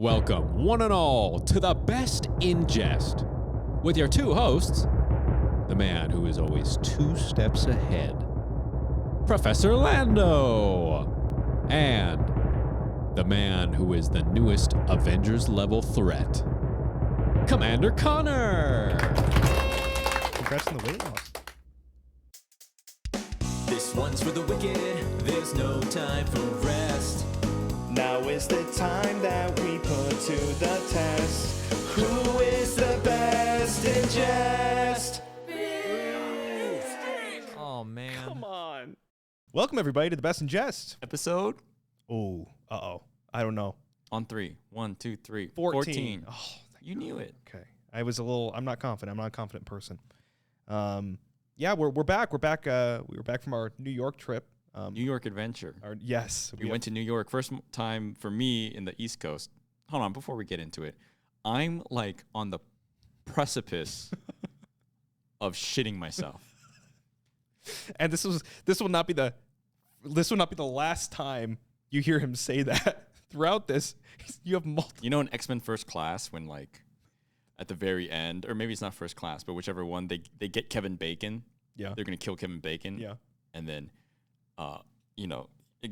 Welcome, one and all, to the Best in Jest, with your two hosts, the man who is always 2 steps ahead, Professor Lando, and the man who is the newest Avengers-level threat, Commander Connor. Congrats on the weight loss. This one's for the wicked, there's no time for rest. Now is the time that we put to the test. Who is the best in jest? Oh man. Come on. Welcome, everybody, to the Best in Jest. Episode Oh, I don't know. on 3. 1, 2, 3. 14. Oh, You knew it. okay. I'm not confident. I'm not a confident person. Yeah, we're back. We're back. We were back from our New York trip. New York adventure. Yes. We went to New York. First time for me in the East Coast. Hold on, before we get into it. I'm like on the precipice of shitting myself. And this will not be the last time you hear him say that. Throughout this, you have multiple. You know, in X-Men First Class, when like at the very end, or maybe it's not First Class, but whichever one, they get Kevin Bacon. Yeah. They're gonna kill Kevin Bacon. Yeah. And then,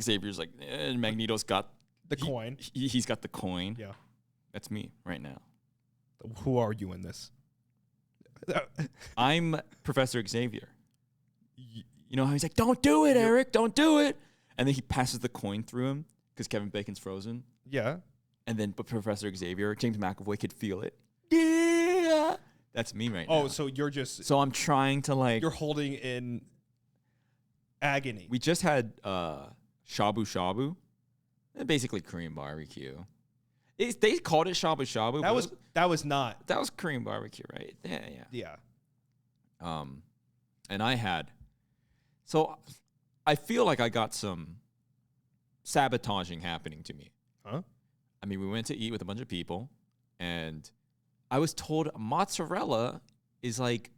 Xavier's like, Magneto's got The coin. He's got the coin. Yeah. That's me right now. Who are you in this? I'm Professor Xavier. You know how he's like, don't do it, Eric, don't do it. And then he passes the coin through him because Kevin Bacon's frozen. Yeah. And then, but Professor Xavier, James McAvoy could feel it. Yeah. That's me right now. Oh, so you're just. So I'm trying to like. You're holding in agony. We just had shabu shabu, basically Korean barbecue. They called it shabu shabu. That was not. That was Korean barbecue, right? Yeah. Yeah. And I had. So I feel like I got some sabotaging happening to me. Huh? I mean, we went to eat with a bunch of people, and I was told mozzarella is like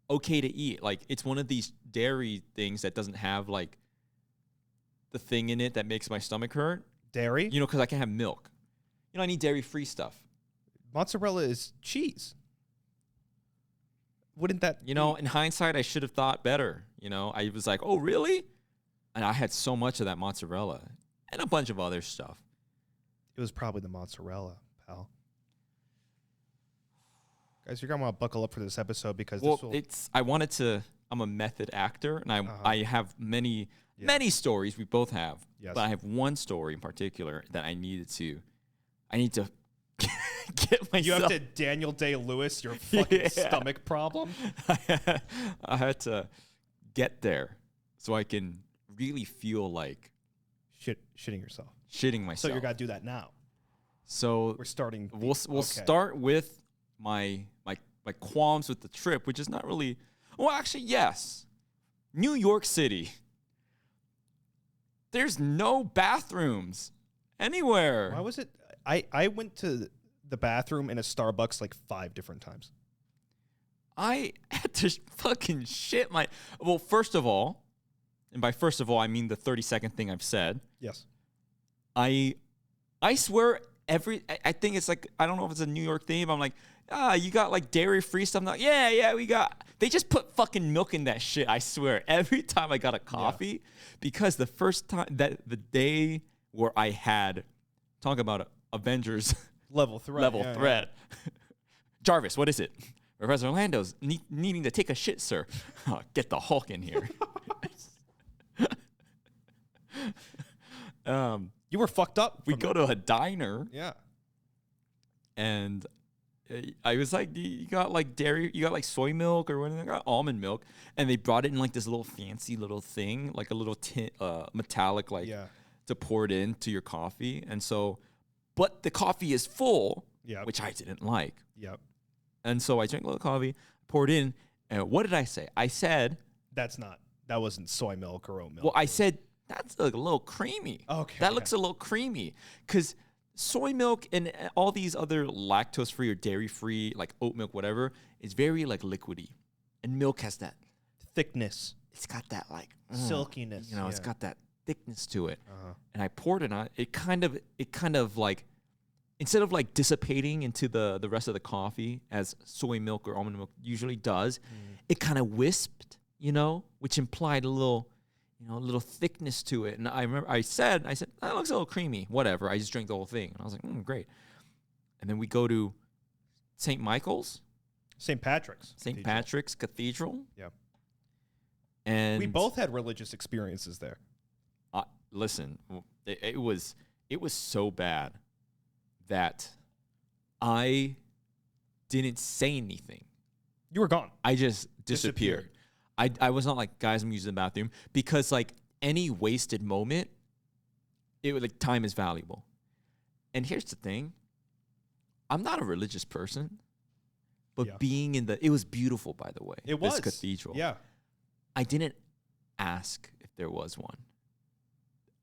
okay to eat. Like it's one of these dairy things that doesn't have like the thing in it that makes my stomach hurt. Dairy? You know, because I can't have milk. You know, I need dairy-free stuff. Mozzarella is cheese. Wouldn't that? You know, in hindsight, I should have thought better. You know, I was like, oh, really? And I had so much of that mozzarella and a bunch of other stuff. It was probably the mozzarella, pal. Guys, you're going to want to buckle up for this episode because I'm a method actor, and I have many stories. We both have. Yes. But I have one story in particular that I need to get myself. You have to Daniel Day-Lewis your fucking stomach problem. I had to get there so I can really feel like Shitting yourself. Shitting myself. So you're got to do that now. So we're starting. We'll start with my qualms with the trip, which is not really. Well, actually, yes. New York City. There's no bathrooms anywhere. Why was it? I went to the bathroom in a Starbucks like 5 different times. I had to fucking shit my. Well, first of all, and by first of all, I mean the 30-second thing I've said. Yes. I swear I think it's like, I don't know if it's a New York theme. I'm like, you got like dairy-free stuff? I'm like, yeah, we got. They just put fucking milk in that shit, I swear. Every time I got a coffee, because the first time, the day where I had, talk about Avengers level threat. Yeah. Jarvis, what is it? Professor Lando's needing to take a shit, sir. Get the Hulk in here. You were fucked up. We go to a diner. Yeah. And I was like, you got like dairy, you got like soy milk or whatever, I got almond milk. And they brought it in like this little fancy little thing, like a little metallic, like to pour it into your coffee. And so, but the coffee is full, which I didn't like. Yep. And so I drank a little coffee, poured in, and what did I say? I said, that wasn't soy milk or oat milk. Well, I said, that's a little creamy. Okay. That looks a little creamy. Because soy milk and all these other lactose-free or dairy-free, like oat milk, whatever, is very like liquidy. And milk has that thickness. It's got that like silkiness. You know, it's got that thickness to it. Uh-huh. And I poured it on. It kind of like instead of like dissipating into the rest of the coffee as soy milk or almond milk usually does, it kind of wisped, which implied a little thickness to it. And I remember I said, that looks a little creamy. Whatever. I just drank the whole thing. And I was like, great. And then we go to St. Michael's. St. Patrick's. St. Patrick's Cathedral. Yeah. And we both had religious experiences there. Listen, it was so bad that I didn't say anything. You were gone. I just disappeared. I was not like, guys, I'm using the bathroom, because like any wasted moment, time is valuable. And here's the thing. I'm not a religious person, but being it was beautiful, by the way. It was. This cathedral. Yeah. I didn't ask if there was one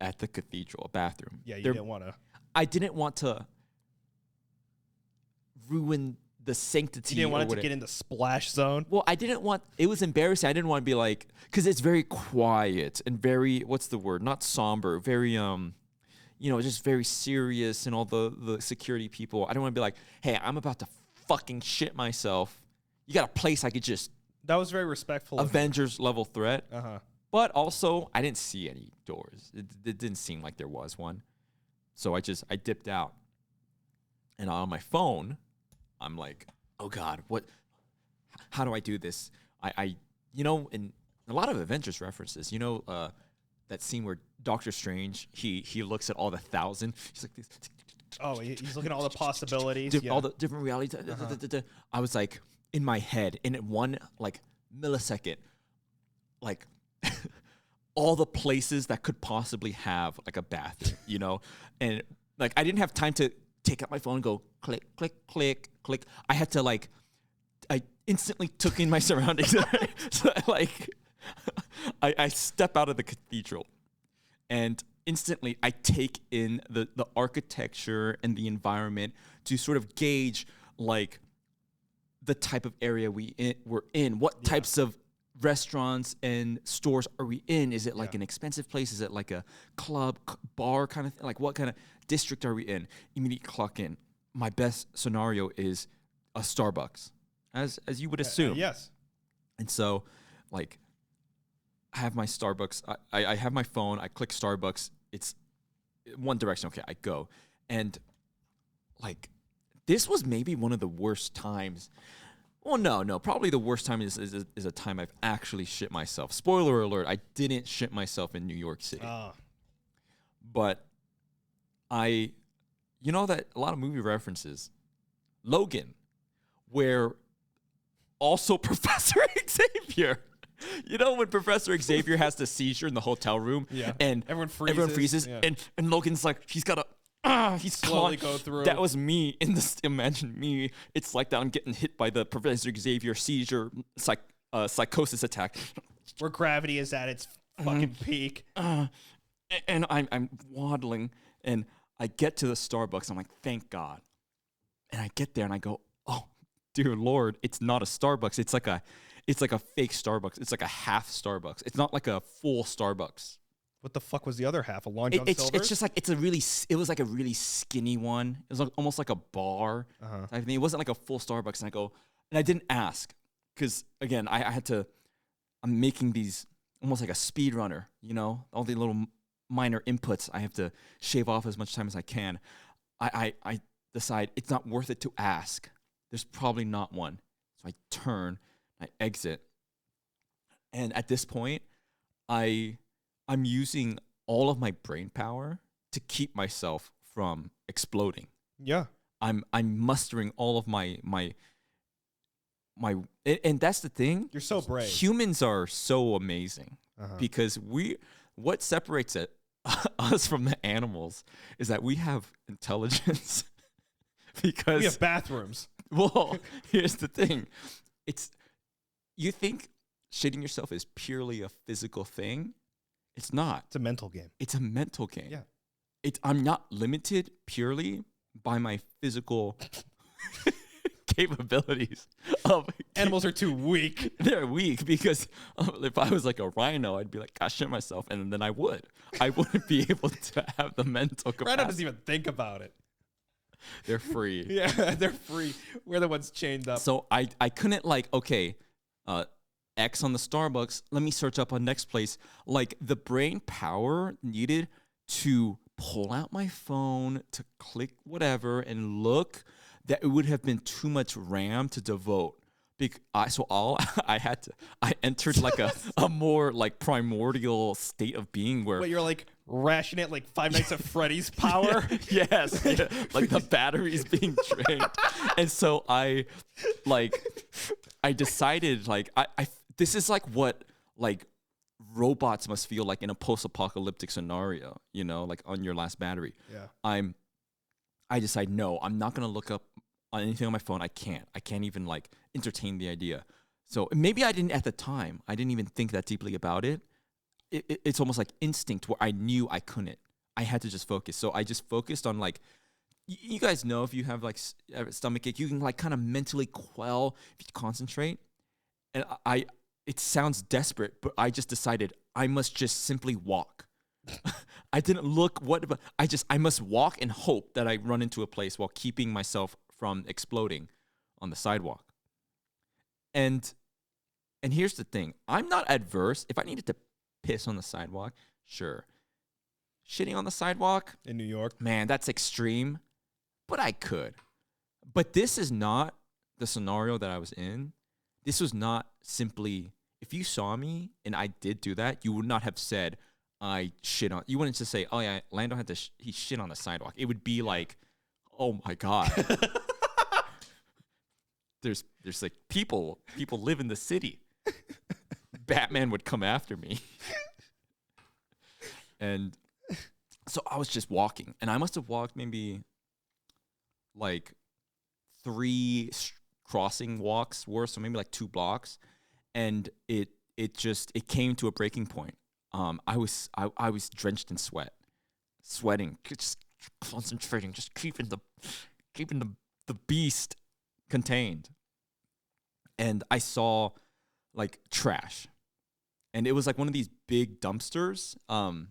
at the cathedral, a bathroom. Yeah, you didn't want to. I didn't want to ruin the sanctity. You didn't want it to get in the splash zone? Well, it was embarrassing. I didn't want to be like, because it's very quiet and very, what's the word? Not somber, very, just very serious, and all the security people. I don't want to be like, hey, I'm about to fucking shit myself. You got a place I could just. That was very respectful. Avengers level threat. Uh-huh. But also, I didn't see any doors. It didn't seem like there was one. So I dipped out. And on my phone, I'm like, oh God, how do I do this? In a lot of Avengers references, that scene where Doctor Strange, he looks at all the 1,000. He's like this. Oh, he's looking at all the possibilities. All the different realities. I was like, in my head, in one like millisecond, like all the places that could possibly have like a bathroom, and like I didn't have time to take out my phone and go click, click, click, click. I had to I instantly took in my surroundings. So I step out of the cathedral, and instantly I take in the architecture and the environment to sort of gauge like the type of area we're in. What types of restaurants and stores are we in? Is it like an expensive place? Is it like a club, bar kind of thing? Like what kind of district are we in? Immediately clock in. My best scenario is a Starbucks, as you would assume. Yes. And so, like, I have my Starbucks. I have my phone. I click Starbucks. It's one direction. Okay, I go. And, like, this was maybe one of the worst times. Well, no. Probably the worst time is a time I've actually shit myself. Spoiler alert, I didn't shit myself in New York City. But that a lot of movie references. Logan, where also Professor Xavier. When Professor Xavier has the seizure in the hotel room, and everyone freezes, and Logan's like, he's got to. He's slowly go through. That was me in this. Imagine me. It's like that. I'm getting hit by the Professor Xavier seizure, psychosis attack, where gravity is at its fucking peak. And I'm waddling, and I get to the Starbucks. I'm like, thank God. And I get there, and I go, oh, dear Lord, it's not a Starbucks. It's like a fake Starbucks. It's like a half Starbucks. It's not like a full Starbucks. What the fuck was the other half? A Long John Silver's? It's just like it was like a really skinny one. It was like, almost like a bar type of thing. It wasn't like a full Starbucks. And I didn't ask because again, I'm making these almost like a speed runner. All the little minor inputs. I have to shave off as much time as I can. I decide it's not worth it to ask. There's probably not one. So I turn, I exit, and at this point, I'm using all of my brain power to keep myself from exploding. Yeah. I'm mustering all of my and that's the thing. You're so brave. Humans are so amazing because what separates us from the animals is that we have intelligence because we have bathrooms. Well, here's the thing. You think shitting yourself is purely a physical thing. It's not. It's a mental game. It's a mental game. Yeah. I'm not limited purely by my physical capabilities. Animals are too weak. They're weak because if I was like a rhino, I'd be like, gosh, shit myself. And then I wouldn't be able to have the mental capacity. Rhino doesn't even think about it. They're free. Yeah, they're free. We're the ones chained up. So I couldn't like, okay, X on the Starbucks, let me search up on next place. Like the brain power needed to pull out my phone, to click whatever and look, that it would have been too much RAM to devote. So all I entered like a more like primordial state of being where But you're like ration it like Five Nights at Freddy's power. yes, yeah, like the battery's being drained. And so I decided like I this is like what like robots must feel like in a post-apocalyptic scenario, you know, like on your last battery. Yeah. I decide no, I'm not gonna look up on anything on my phone. I can't even like entertain the idea. So maybe I didn't at the time. I didn't even think that deeply about it. It's almost like instinct where I knew I couldn't. I had to just focus. So I just focused on like, you guys know if you have like a stomach ache, you can like kind of mentally quell if you concentrate. And it sounds desperate, but I just decided I must just simply walk. I didn't look but I must walk and hope that I run into a place while keeping myself from exploding on the sidewalk. And here's the thing. I'm not adverse. If I needed to piss on the sidewalk, sure. Shitting on the sidewalk? In New York. Man, that's extreme. But I could. But this is not the scenario that I was in. This was not simply, if you saw me and I did do that, you would not have said, you wouldn't just say, oh yeah, Lando had to, he shit on the sidewalk. It would be like, oh my God. There's like people live in the city. Batman would come after me. And so I was just walking, and I must have walked maybe like 3 crossing walks worth, so maybe like 2 blocks. And it came to a breaking point. I was drenched in sweating, just concentrating, just keeping the beast contained. And I saw like trash, and it was like one of these big dumpsters. Not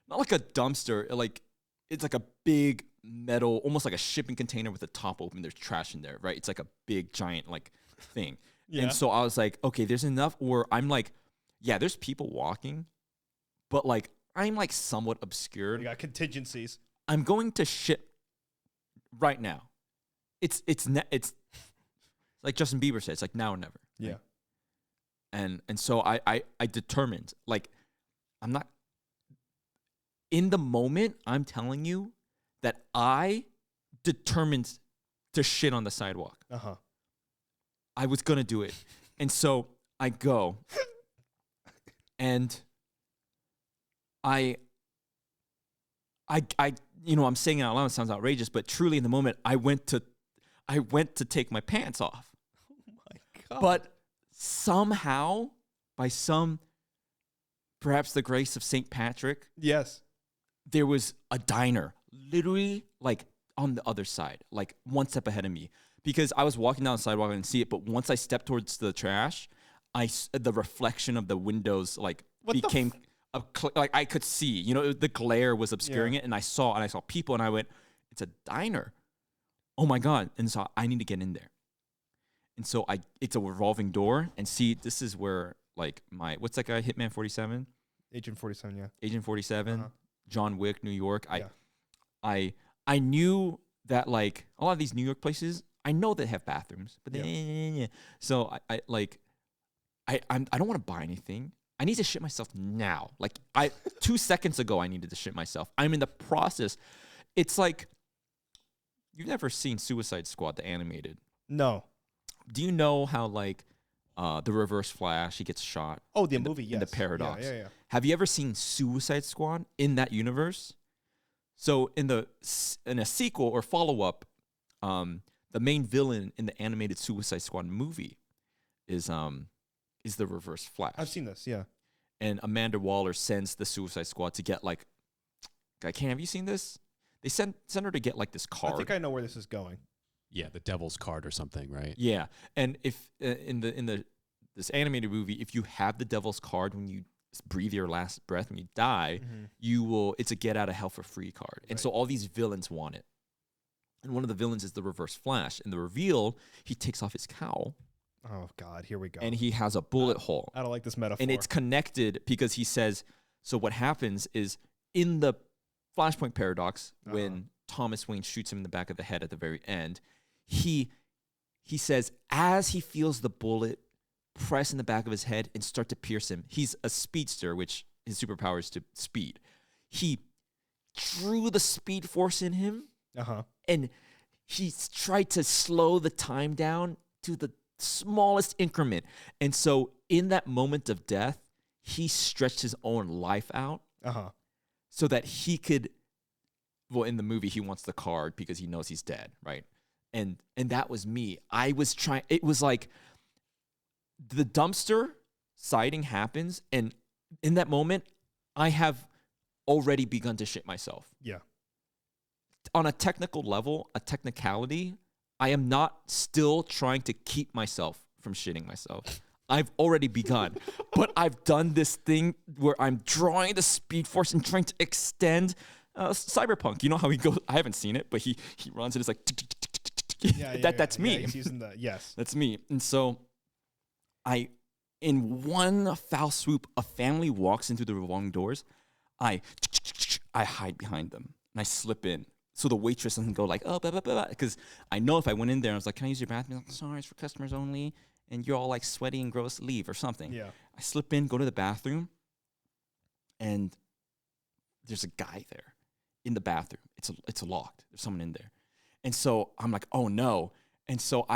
like a dumpster, like it's like a big metal, almost like a shipping container with the top open. There's trash in there, right? It's like a big giant like thing. Yeah. And so I was like, okay, there's enough. Or I'm like, yeah, there's people walking, but like I'm like somewhat obscured. You got contingencies. I'm going to shit right now. It's like Justin Bieber said, it's like now or never. Yeah. Right? And so I determined, like, I'm not in the moment. I'm telling you that I determined to shit on the sidewalk. Uh-huh. I was gonna do it. And so I go and I I'm saying it out loud, it sounds outrageous, but truly in the moment I went to take my pants off. Oh my God. But somehow, perhaps the grace of St. Patrick, Yes. there was a diner literally like on the other side, like one step ahead of me. Because I was walking down the sidewalk and see it, but once I stepped towards the trash, the reflection of the windows like became like I could see, the glare was obscuring it, and I saw people, and I went, it's a diner. Oh my God. And so I need to get in there. And so it's a revolving door, and see, this is where like what's that guy, Hitman 47? Agent 47, yeah. Agent 47, Uh-huh. John Wick, New York. Yeah. I knew that like a lot of these New York places, I know they have bathrooms, but so I don't want to buy anything. I need to shit myself now. Like 2 seconds ago, I needed to shit myself. I'm in the process. It's like, you've never seen Suicide Squad, the animated. No. Do you know how like the Reverse Flash, he gets shot? Oh, the movie, yes. In the paradox. Yeah. Have you ever seen Suicide Squad in that universe? So in a sequel or follow-up, the main villain in the animated Suicide Squad movie is the Reverse Flash. I've seen this, yeah. And Amanda Waller sends the Suicide Squad to get like, have you seen this? They send her to get like this card. I think I know where this is going. Yeah, the devil's card or something, right? Yeah, and if in this animated movie, if you have the devil's card when you breathe your last breath when you die, Mm-hmm. it's a get out of hell for free card. And so all these villains want it. And one of the villains is the Reverse Flash. In the reveal, he takes off his cowl Oh God, here we go. and he has a bullet hole. I don't like this metaphor. And it's connected because he says, so what happens is in the Flashpoint paradox, when Thomas Wayne shoots him in the back of the head at the very end, he says, as he feels the bullet press in the back of his head and start to pierce him, he's a speedster, which his superpower is to speed. He drew the speed force in him, and he's tried to slow the time down to the smallest increment. And so in that moment of death, he stretched his own life out so that he could, well, in the movie, he wants the card because he knows he's dead, right? And that was me. I was trying, it was like the dumpster sighting happens, and in that moment, I have already begun to shit myself. Yeah. On a technical level, a technicality, I am not still trying to keep myself from shitting myself. I've already begun. But I've done this thing where I'm drawing the speed force and trying to extend Cyberpunk. You know how he goes? I haven't seen it, but he runs and it's like, that's me. Yeah, he's using the, yes. That's me. And so in one foul swoop, a family walks into the revolving doors. I hide behind them and I slip in. So the waitress doesn't go like, oh, blah, blah, blah. Because I know if I went in there and I was like, can I use your bathroom? Like, sorry, it's for customers only. And you're all like sweaty and gross, leave or something. Yeah. I slip in, go to the bathroom, and there's a guy there in the bathroom. It's locked. There's someone in there. And so I'm like, oh no. And so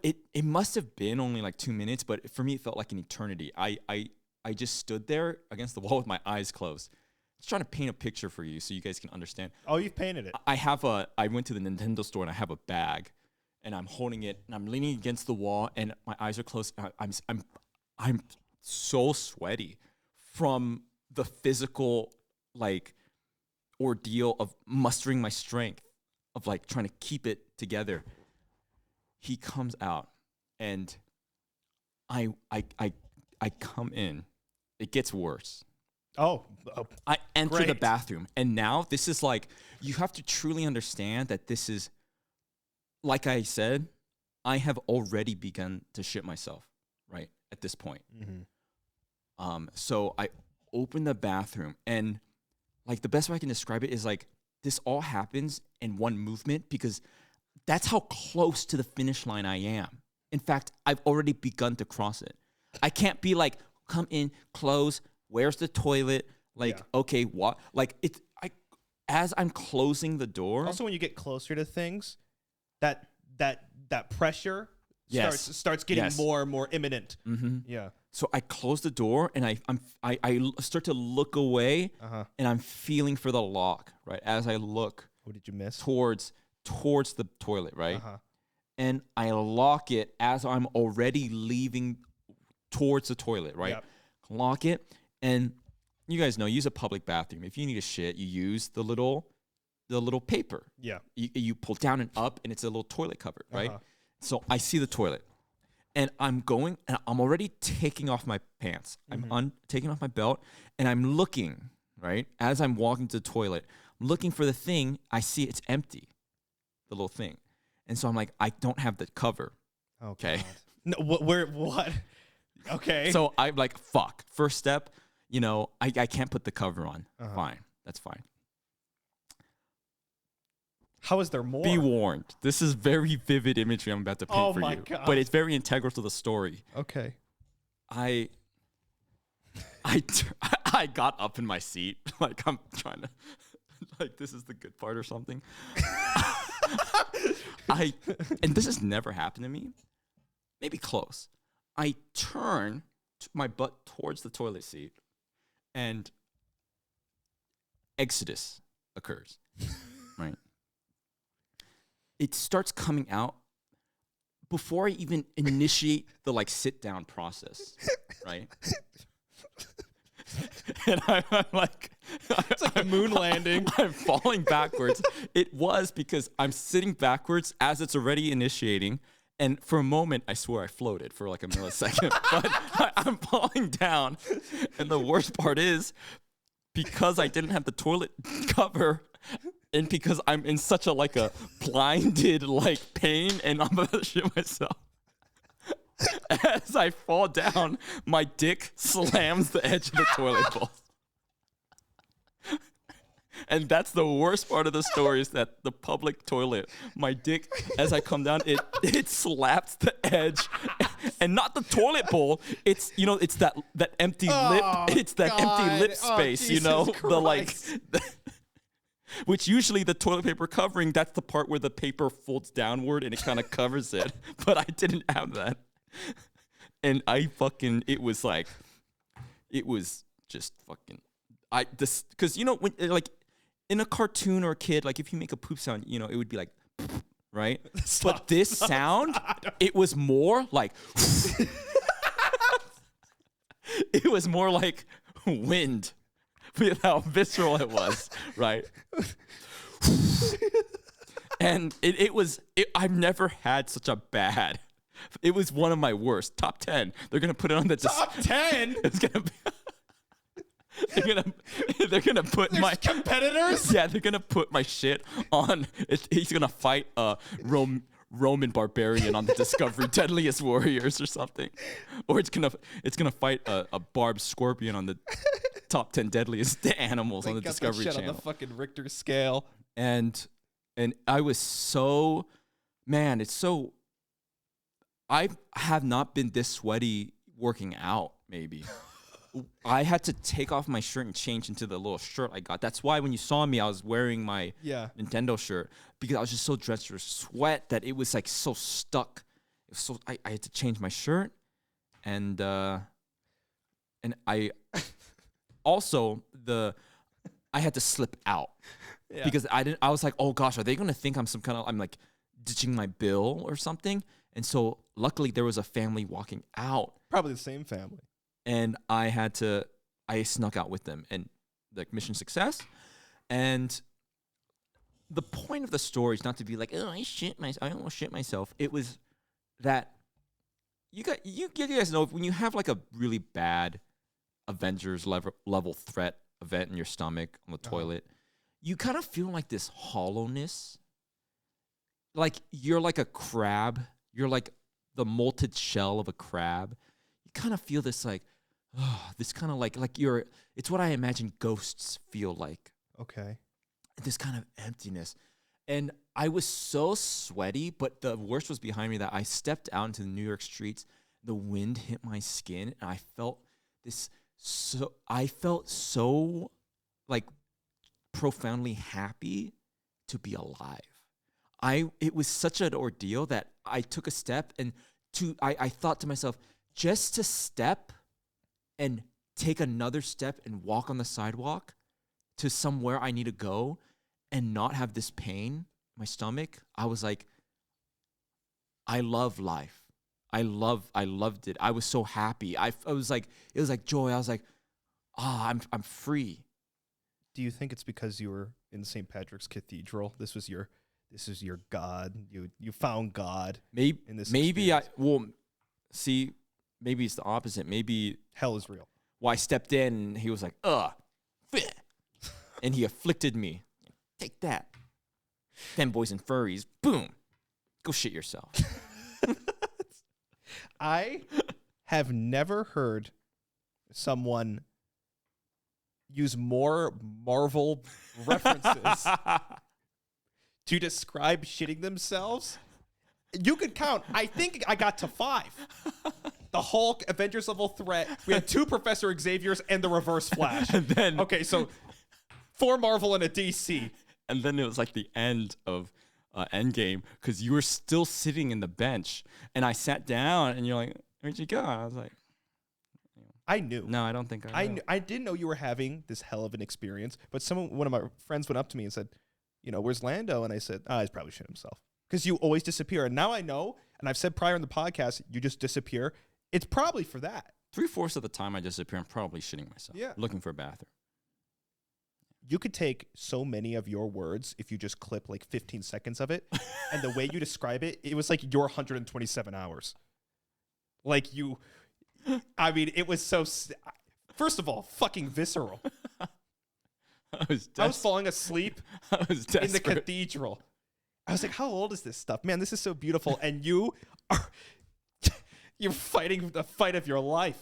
it must have been only like 2 minutes, but for me it felt like an eternity. I just stood there against the wall with my eyes closed. Just trying to paint a picture for you so you guys can understand. Oh, you've painted it. I went to the Nintendo store and I have a bag, and I'm holding it and I'm leaning against the wall and my eyes are closed. I'm so sweaty from the physical like ordeal of mustering my strength, of like trying to keep it together. He comes out and I come in. It gets worse. Oh. I enter the Great. bathroom, and now this is like, you have to truly understand that this is, like I said, I have already begun to shit myself, right, at this point. So I open the bathroom, and like the best way I can describe it is like this all happens in one movement because that's how close to the finish line I am. In fact, I've already begun to cross it. I can't be like, come in, close, where's the toilet? Like, okay, what? Like as I'm closing the door. Also, when you get closer to things, that pressure starts getting more and more imminent. Yeah. So I close the door and I start to look away, and I'm feeling for the lock, right? As I look, What did you miss? towards the toilet, right? And I lock it as I'm already leaving towards the toilet, right? Yep. Lock it, and you guys know, use a public bathroom. If you need a shit, you use the little paper. Yeah. You pull down and up, and it's a little toilet cover, right? So I see the toilet, and I'm already taking off my pants. I'm taking off my belt, and I'm looking, right? As I'm walking to the toilet, I'm looking for the thing. I see it's empty, the little thing. And so I'm like, I don't have the cover. Okay. God. No, what? Okay. So I'm like, fuck. First step, I can't put the cover on. Fine. That's fine. How is there more? Be warned. This is very vivid imagery I'm about to paint for my you. God. But it's very integral to the story. Okay. I got up in my seat. Like I'm trying to, like this is the good part or something. And this has never happened to me. Maybe close. I turn my butt towards the toilet seat, and exodus occurs, right? It starts coming out before I even initiate the like sit down process, right? And I'm like, It's like the moon landing. I'm falling backwards. It was because I'm sitting backwards as it's already initiating. And for a moment, I swear I floated for like a millisecond, but I'm falling down. And the worst part is, because I didn't have the toilet cover, And because I'm in such a like a blinded like pain and I'm about to shit myself. As I fall down, my dick slams the edge of the toilet bowl. And that's the worst part of the story is that the public toilet, my dick, as I come down, it slaps the edge, and not the toilet bowl. It's it's that empty lip. It's that empty lip space. The like. Which usually the toilet paper covering, that's the part where the paper folds downward and it kind of covers it. But I didn't have that. And it was just fucking, because when like in a cartoon or a kid, like if you make a poop sound, it would be like, right? But this sound, it was more like, it was more like wind. With how visceral it was, right? And I've never had such a bad. It was one of my worst. Top 10. They're gonna put it on the top 10. It's gonna be. They're gonna put my competitors. Yeah, they're gonna put my shit on. He's gonna fight a Roman barbarian on the Discovery Deadliest Warriors or something, or it's gonna fight a barbed scorpion on the top 10 deadliest animals on the Discovery Channel. On the fucking Richter scale. And I was so, man, I have not been this sweaty working out, maybe. I had to take off my shirt and change into the little shirt I got. That's why when you saw me, I was wearing my Nintendo shirt, because I was just so drenched with sweat that it was like so stuck. It was so I had to change my shirt, and I also I had to slip out because I was like, oh gosh, are they gonna think I'm like ditching my bill or something? And so luckily there was a family walking out, probably the same family. And I snuck out with them, and like mission success. And the point of the story is not to be like, oh, I almost shit myself. It was that you guys know when you have like a really bad Avengers level threat event in your stomach on the toilet, you kind of feel like this hollowness. Like you're like a crab. You're like the molted shell of a crab. You kind of feel this like, this kind of like it's what I imagine ghosts feel like. Okay. This kind of emptiness. And I was so sweaty, but the worst was behind me that I stepped out into the New York streets. The wind hit my skin, and I felt so like profoundly happy to be alive. It was such an ordeal that I took a step, and I thought to myself, just to step and take another step and walk on the sidewalk to somewhere I need to go and not have this pain in my stomach, I was like, I love life. I loved it. I was so happy. I was like, it was like joy. I was like, I'm free. Do you think it's because you were in St. Patrick's Cathedral? This is your God. You found God. Maybe in this maybe experience. Maybe it's the opposite. Maybe hell is real. Well, I stepped in and he was like, and he afflicted me. Take that. Femboys and furries. Boom. Go shit yourself. I have never heard someone use more Marvel references to describe shitting themselves. You could count. I think I got to 5. The Hulk, Avengers level threat. We had 2 Professor Xaviers and the Reverse Flash. And then okay, so 4 Marvel and a DC. And then it was like the end of Endgame because you were still sitting in the bench, and I sat down, and you're like, "Where'd you go?" I was like, I knew. No, I don't think I know. I didn't know you were having this hell of an experience, but one of my friends went up to me and said, "Where's Lando?" And I said, he's probably shit himself. Because you always disappear. And now I know, and I've said prior in the podcast, you just disappear. It's probably for that. 3/4 of the time I disappear, I'm probably shitting myself. Yeah. Looking for a bathroom. You could take so many of your words if you just clip like 15 seconds of it. And the way you describe it, it was like your 127 hours. Like it was so, first of all, fucking visceral. I was I was falling asleep I was in the desperate. cathedral. I was like, how old is this stuff? Man, this is so beautiful. And you're fighting the fight of your life.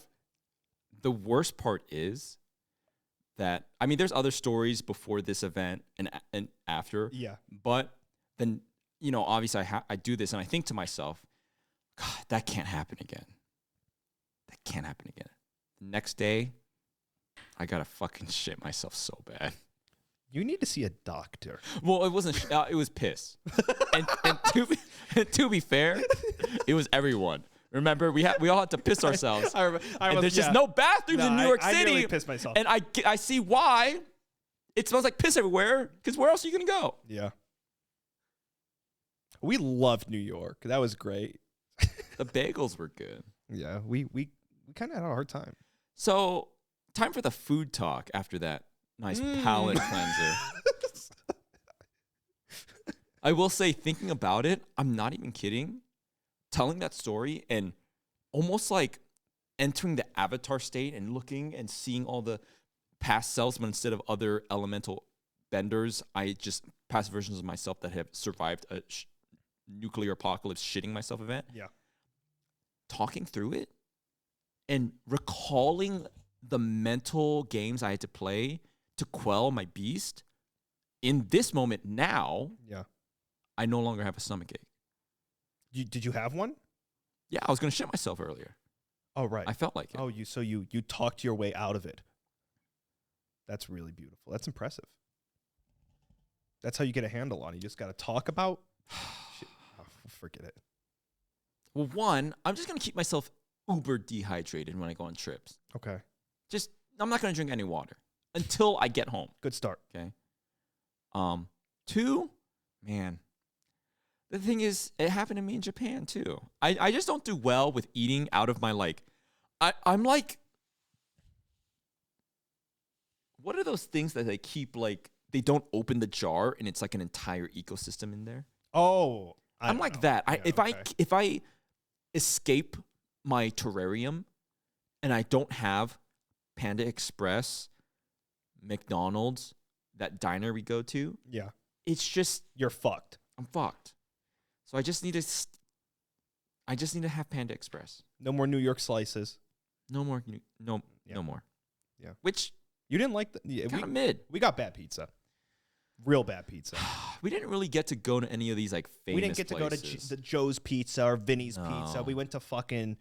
The worst part is that, I mean, there's other stories before this event and after. Yeah. But then, you know, obviously I do this and I think to myself, God, that can't happen again. That can't happen again. The next day, I gotta fucking shit myself so bad. You need to see a doctor. Well, it wasn't. It was piss. and to be fair, it was everyone. Remember, we all had to piss ourselves. And there's just no bathrooms in New York City. I nearly pissed myself. And I see why. It smells like piss everywhere. Because where else are you gonna go? Yeah. We loved New York. That was great. The bagels were good. Yeah, we kind of had a hard time. So, time for the food talk after that nice palate cleanser. I will say, thinking about it, I'm not even kidding. Telling that story and almost like entering the avatar state and looking and seeing all the past selves, but instead of other elemental benders, I just past versions of myself that have survived a nuclear apocalypse shitting myself event. Yeah. Talking through it and recalling the mental games I had to play to quell my beast. In this moment now, Yeah. I no longer have a stomach ache. Did you have one? Yeah, I was going to shit myself earlier. Oh, right. I felt like it. Oh, you talked your way out of it. That's really beautiful. That's impressive. That's how you get a handle on it. You just got to talk about shit. Oh, forget it. Well, one, I'm just going to keep myself uber dehydrated when I go on trips. Okay. I'm not going to drink any water until I get home. Good start. Okay. Two, man, the thing is, it happened to me in Japan too. I just don't do well with eating out of my I'm like, what are those things that they keep they don't open the jar and it's like an entire ecosystem in there? Oh, I'm like that. Yeah, If I escape my terrarium and I don't have Panda Express, McDonald's, that diner we go to, yeah, it's just you're fucked. I'm fucked. So I just need to have Panda Express. No more New York slices. No more. No more. Yeah. Which You didn't like the kind of mid. We got bad pizza. Real bad pizza. We didn't really get to go to any of these famous We didn't get places. to go to the Joe's Pizza or Vinny's No. Pizza. We went to fucking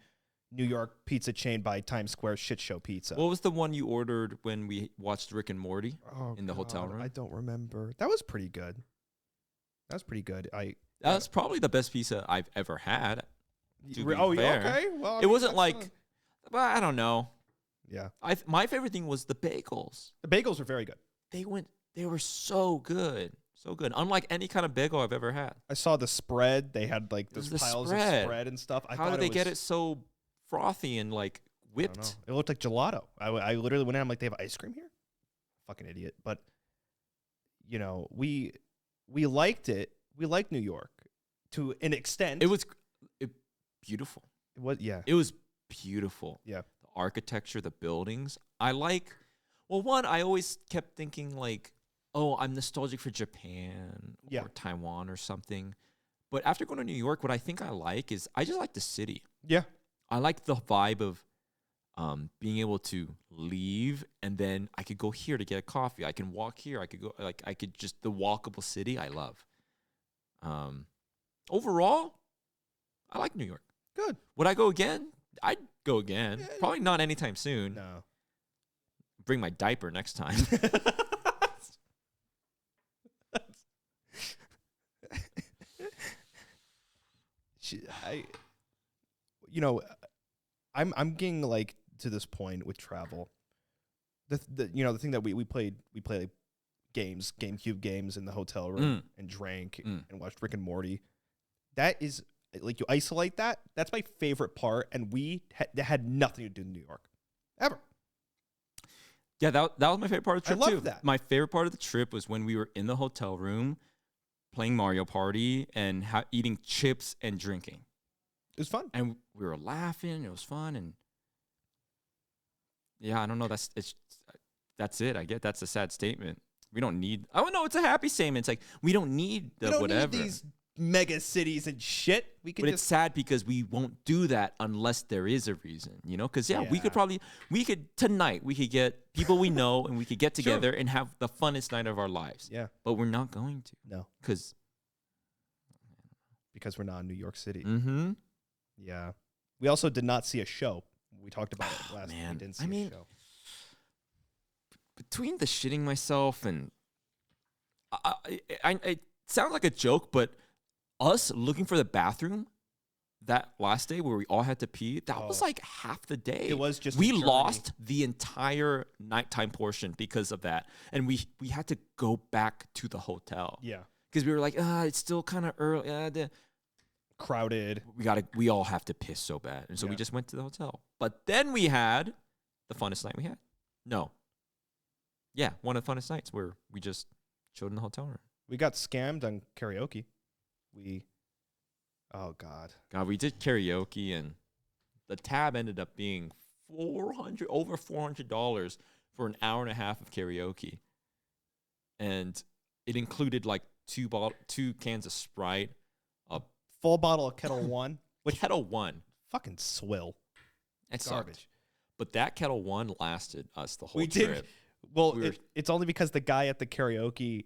New York pizza chain by Times Square, shit show pizza. What was the one you ordered when we watched Rick and Morty in the hotel room? I don't remember. That was pretty good. That That's probably the best pizza I've ever had. To be yeah, fair. okay. Well, I It mean, wasn't that's, but I don't know. yeah. My favorite thing was the bagels. The bagels were very good. They were so good. So good. Unlike any kind of bagel I've ever had. I saw the spread. They had those was the piles spread. of spread and stuff. How did they get it so frothy and I don't whipped? know. It looked like gelato. I literally went in. I'm like, they have ice cream here? Fucking idiot. But we liked it. We liked New York to an extent. It was beautiful. It was It was beautiful. Yeah. The architecture, the buildings. I always kept thinking oh, I'm nostalgic for Japan Yeah. or Taiwan or something. But after going to New York, what I think I like is I just like the city. Yeah. I like the vibe of being able to leave and then I could go here to get a coffee. I can walk here. I could go the walkable city I love. Overall, I like New York. Good. Would I go again? I'd go again. Yeah. Probably not anytime soon. No. Bring my diaper next time. I'm getting to this point with travel. The thing that we played games, GameCube games in the hotel room and drank and watched Rick and Morty. That is you isolate that. That's my favorite part, and that had nothing to do with New York, ever. Yeah, that was my favorite part of the trip I too. love that. My favorite part of the trip was when we were in the hotel room playing Mario Party and eating chips and drinking. It was fun. And we were laughing. It was fun. And yeah, I don't know. That's it. I get that's a sad statement. we don't need. Oh no, it's a happy statement. It's like we don't need the We don't whatever. need these mega cities and shit. We can But just it's sad because we won't do that unless there is a reason, you know? Because we could tonight we could get people we know and we could get together and have the funnest night of our lives. Yeah. But we're not going to. No. Because we're not in New York City. mm-hmm. Yeah. We also did not see a show. We talked about it last man. We didn't see I mean, a show. Between the shitting myself and it sounds like a joke, but us looking for the bathroom that last day where we all had to pee, that was like half the day. It was just we a journey. lost the entire nighttime portion because of that, and we had to go back to the hotel. Yeah. Because we were like, it's still kind of early. Crowded. We all have to piss so bad, and so we Yeah. just went to the hotel. But then we had the funnest night we had. No. Yeah, one of the funnest nights where we just chilled in the hotel room. We got scammed on karaoke. Oh God. God, we did karaoke, and the tab ended up being over $400 for an hour and a half of karaoke, and it included like two cans of Sprite, a Full bottle of Kettle One. Kettle One. Fucking swill. It's Garbage. but that Kettle One lasted us the whole We trip. did. Well, We were- it's only because the guy at the karaoke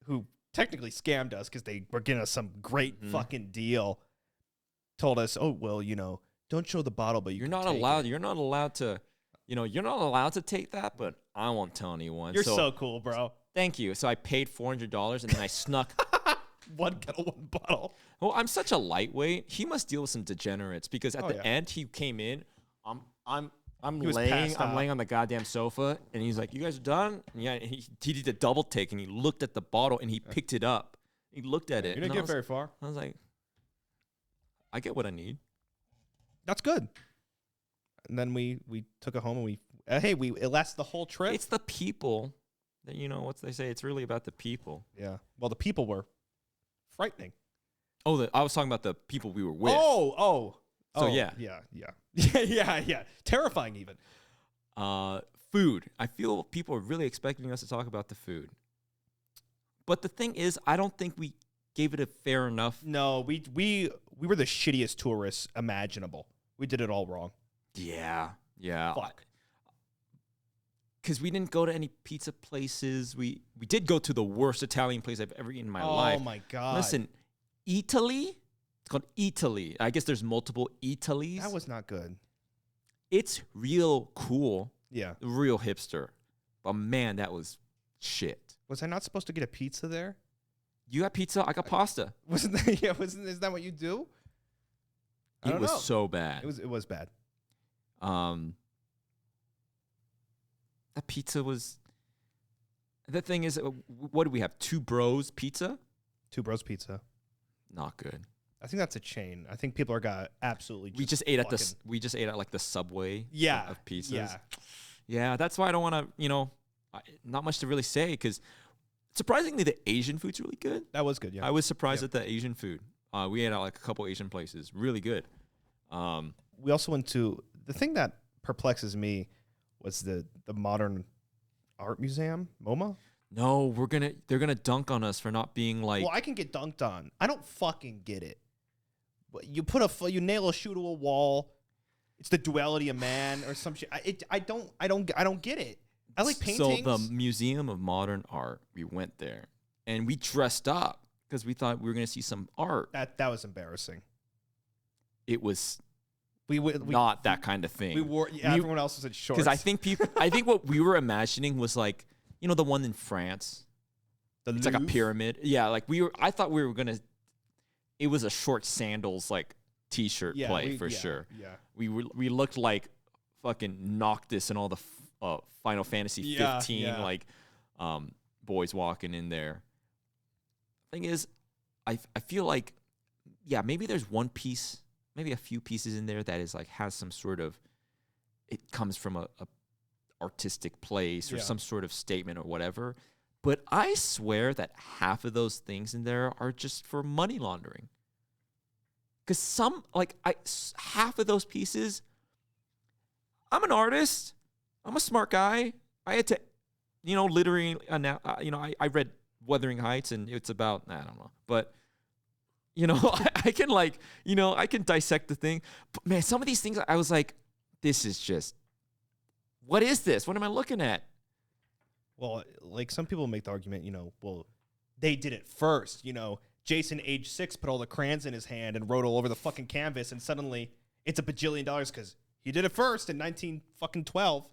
who technically scammed us because they were giving us some great fucking deal told us, oh, well, don't show the bottle, but You're can not take allowed. it. You're not allowed to. You're not allowed to take that, but I won't tell anyone. You're so cool, bro. Thank you. So I paid $400, and then I snuck. One Kettle One bottle. Well, I'm such a lightweight. He must deal with some degenerates because at the yeah. end he came in. I'm was passed out. laying on the goddamn sofa, and he's like, "You guys are done?" And yeah, he did a double take, and he looked at the bottle, and he picked it up. He looked at it. You and didn't I get was- very far. I was like, "I get what I need." That's good. And then we took it home and it lasted the whole trip. It's the people that what they say. It's really about the people. Yeah. Well, the people were frightening. Oh, I was talking about the people we were with. So yeah. Yeah. Terrifying even. Food. I feel people are really expecting us to talk about the food. But the thing is, I don't think we gave it a fair enough. No, we were the shittiest tourists imaginable. We did it all wrong. Yeah. Fuck. Because we didn't go to any pizza places. We did go to the worst Italian place I've ever eaten in my life. Oh my God. Listen, Italy. It's called Italy. I guess there's multiple Italys. That was not good. It's real cool. Yeah. Real hipster. But man, that was shit. Was I not supposed to get a pizza there? You got pizza? I got pasta. Wasn't that? Yeah. Is that what you do? I It don't was know. so bad. It was bad. That pizza was. The thing is, what do we have? Two Bros Pizza? Two Bros Pizza. Not good. I think that's a chain. I think people got absolutely. We just ate at like the Subway. Yeah. Of pizzas. Yeah. Yeah, that's why I don't want to. Not much to really say because surprisingly the Asian food's really good. That was good. Yeah. I was surprised at the Asian food. We ate at like a couple Asian places. Really good. We also went to the thing that perplexes me was the modern art museum, MOMA. No, they're gonna dunk on us for not being like. Well, I can get dunked on. I don't fucking get it. You nail a shoe to a wall. It's the duality of man or some shit. I don't get it. I like paintings. So the Museum of Modern Art, we went there and we dressed up because we thought we were gonna see some art. That was embarrassing. It was We not that kind of thing. We wore. Yeah, everyone else was in shorts. Because I think what we were imagining was like, the one in France. It's like a pyramid. Yeah, like I thought we were gonna. It was a short sandals like t-shirt play for sure. Yeah. We looked like fucking Noctis and all the Final Fantasy 15 like boys walking in there. Thing is, I feel like maybe there's one piece, maybe a few pieces in there that is like has some sort of. It comes from a artistic place or some sort of statement or whatever. But I swear that half of those things in there are just for money laundering. Because half of those pieces, I'm an artist. I'm a smart guy. I had to literally, I read Wuthering Heights, and it's about, I don't know, but I can I can dissect the thing. But man, some of these things I was like, this is just, what is this? What am I looking at? Well, like some people make the argument, well, they did it first. Jason, age 6, put all the crayons in his hand and wrote all over the fucking canvas, and suddenly it's $1 bajillion because he did it first in 1912.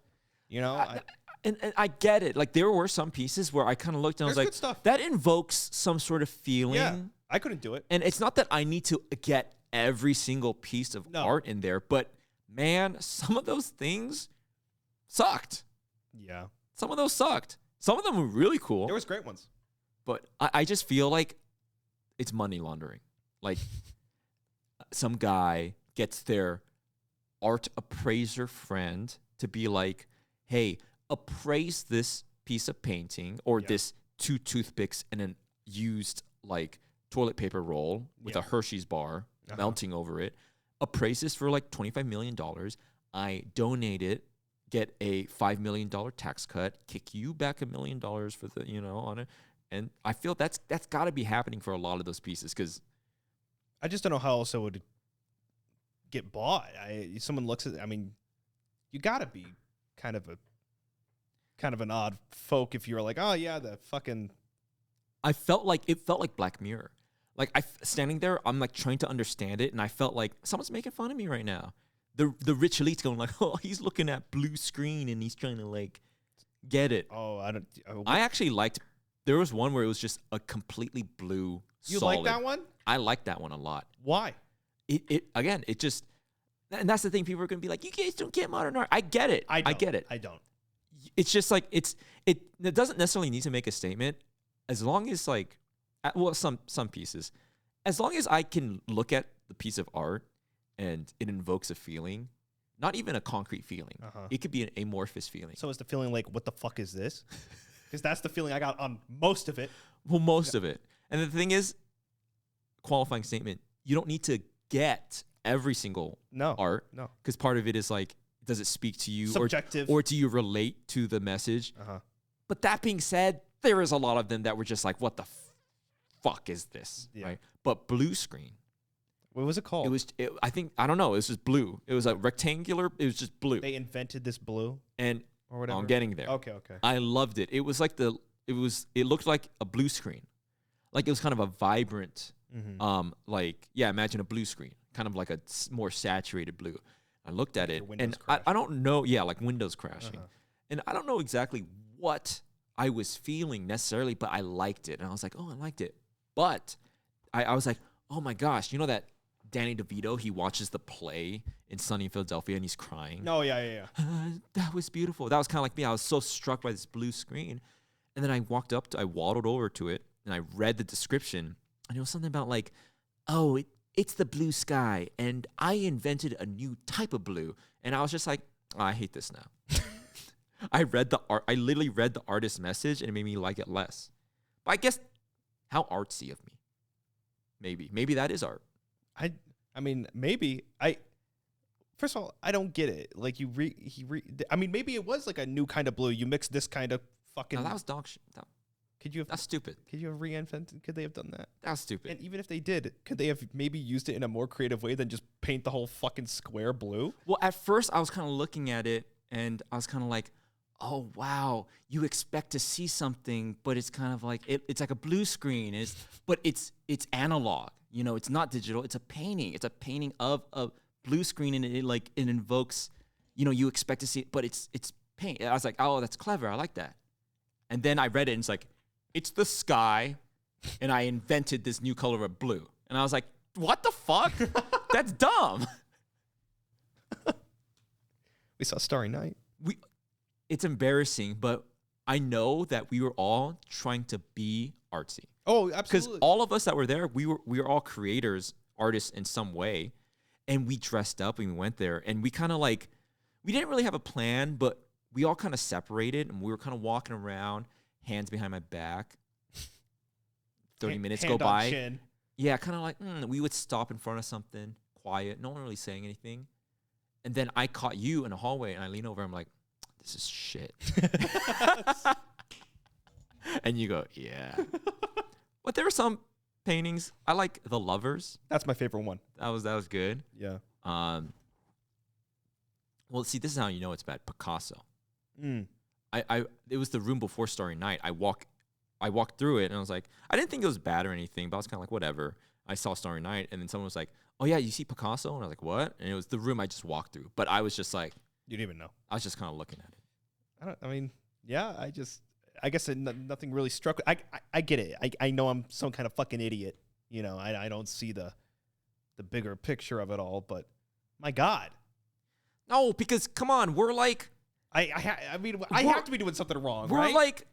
And I get it. Like, there were some pieces where I kind of looked and I was There's like, good stuff. that invokes some sort of feeling. Yeah, I couldn't do it. And it's not that I need to get every single piece of art in there, but man, some of those things sucked. Yeah. Some of those sucked. Some of them were really cool. There was great ones. But I just feel like it's money laundering. Like, some guy gets their art appraiser friend to be like, hey, appraise this piece of painting or this 2 toothpicks and an used like toilet paper roll with a Hershey's bar melting over it. Appraise this for like $25 million. I donate it, get a $5 million tax cut, kick you back $1 million for the, on it. And I feel that's got to be happening for a lot of those pieces, because I just don't know how else it would get bought. Someone looks at, you got to be kind of an odd folk if you're like, oh yeah, the fucking. It felt like Black Mirror. Like, standing there, I'm like trying to understand it, and I felt like someone's making fun of me right now. The rich elite's going like, oh, he's looking at blue screen and he's trying to like get it. Oh, I actually liked. There was one where it was just a completely blue. You solid. like that one? I like that one a lot. Why? It just, and that's the thing. People are gonna be like, you guys don't get modern art. I get it. I get it. I don't. It's just like it doesn't necessarily need to make a statement, as long as like, well, some pieces, as long as I can look at the piece of art and it invokes a feeling, not even a concrete feeling. It could be an amorphous feeling. So is the feeling like, what the fuck is this? Because that's the feeling I got on most of it. Well, most of it. And the thing is, qualifying statement, you don't need to get every single art. No. Because part of it is like, does it speak to you? Subjective. Or do you relate to the message? But that being said, there is a lot of them that were just like, what the fuck is this? Yeah. Right? But blue screen. What was it called? I don't know. It was just blue. It was like rectangular. It was just blue. They invented this blue? And or whatever. I'm getting there. Okay. I loved it. It was like it looked like a blue screen. Like, it was kind of a vibrant, imagine a blue screen, kind of like a more saturated blue. I looked at it, and I don't know, like Windows crashing. And I don't know exactly what I was feeling necessarily, but I liked it. And I was like, oh, I liked it. But I was like, oh my gosh, you know that Danny DeVito, he watches the play in Sunny in Philadelphia and he's crying. Oh, yeah. That was beautiful. That was kind of like me. I was so struck by this blue screen. And then I waddled over to it, and I read the description, and it was something about like, oh, it's the blue sky, and I invented a new type of blue. And I was just like, oh, I hate this now. I literally read the artist's message, and it made me like it less. But I guess, how artsy of me. Maybe that is art. Maybe. First of all, I don't get it. Like, maybe it was like a new kind of blue. You mix this kind of fucking. No, that was dog shit. That's stupid. Could you have reinvented? Could they have done that? That's stupid. And even if they did, could they have maybe used it in a more creative way than just paint the whole fucking square blue? Well, at first I was kind of looking at it, and I was kind of like, oh wow, you expect to see something, but it's kind of like it's like a blue screen. But it's analog. It's not digital. It's a painting. It's a painting of a blue screen, and it invokes. You expect to see it, but it's paint. I was like, oh, that's clever. I like that. And then I read it, and it's like, it's the sky, and I invented this new color of blue. And I was like, what the fuck? That's dumb. We saw Starry Night. It's embarrassing, but I know that we were all trying to be artsy. Oh, absolutely. Because all of us that were there, we were all creators, artists in some way. And we dressed up and we went there, and we kind of like, we didn't really have a plan, but we all kind of separated, and we were kind of walking around, hands behind my back. 30 minutes go by. Chin. Yeah, kind of like, we would stop in front of something, quiet, no one really saying anything. And then I caught you in a hallway, and I lean over, I'm like, this is shit. And you go, yeah. But there were some paintings. I like The Lovers. That's my favorite one. That was good. Yeah. Well, see, this is how you know it's bad. Picasso. Mm. It was the room before Starry Night. I walked through it and I was like, I didn't think it was bad or anything, but I was kind of like, whatever. I saw Starry Night and then someone was like, oh yeah, you see Picasso? And I was like, what? And it was the room I just walked through. But I was just like, You didn't even know. I was just kind of looking at it. I mean, yeah, I guess nothing really struck. I get it. I know I'm some kind of fucking idiot. You know, I don't see the bigger picture of it all, but my God. No, because come on, we're like, I mean, I have to be doing something wrong, we're right? like,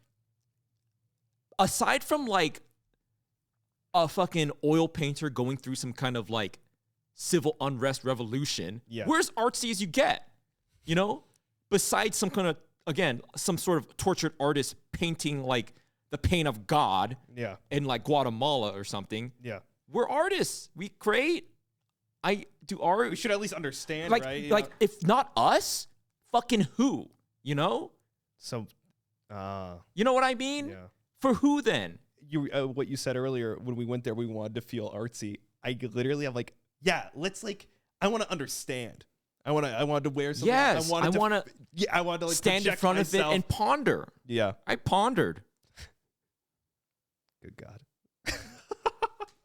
aside from like a fucking oil painter going through some kind of like civil unrest revolution, Yeah. we're as artsy as you get, you know? Besides some kind of, again, some sort of tortured artist painting like the pain of God Yeah. in like Guatemala or something. Yeah. We're artists. We create. I do art. We should at least understand, like, right? You like know? if not us, fucking who? You know? So, You know what I mean? yeah. For who then? You what you said earlier when we went there, we wanted to feel artsy. I literally have like, yeah, let's like, I want to understand. I wanted to wear something. Yes, I want to. Yeah, I wanted to like stand in project front myself. of it and ponder. Yeah. I pondered. Good God.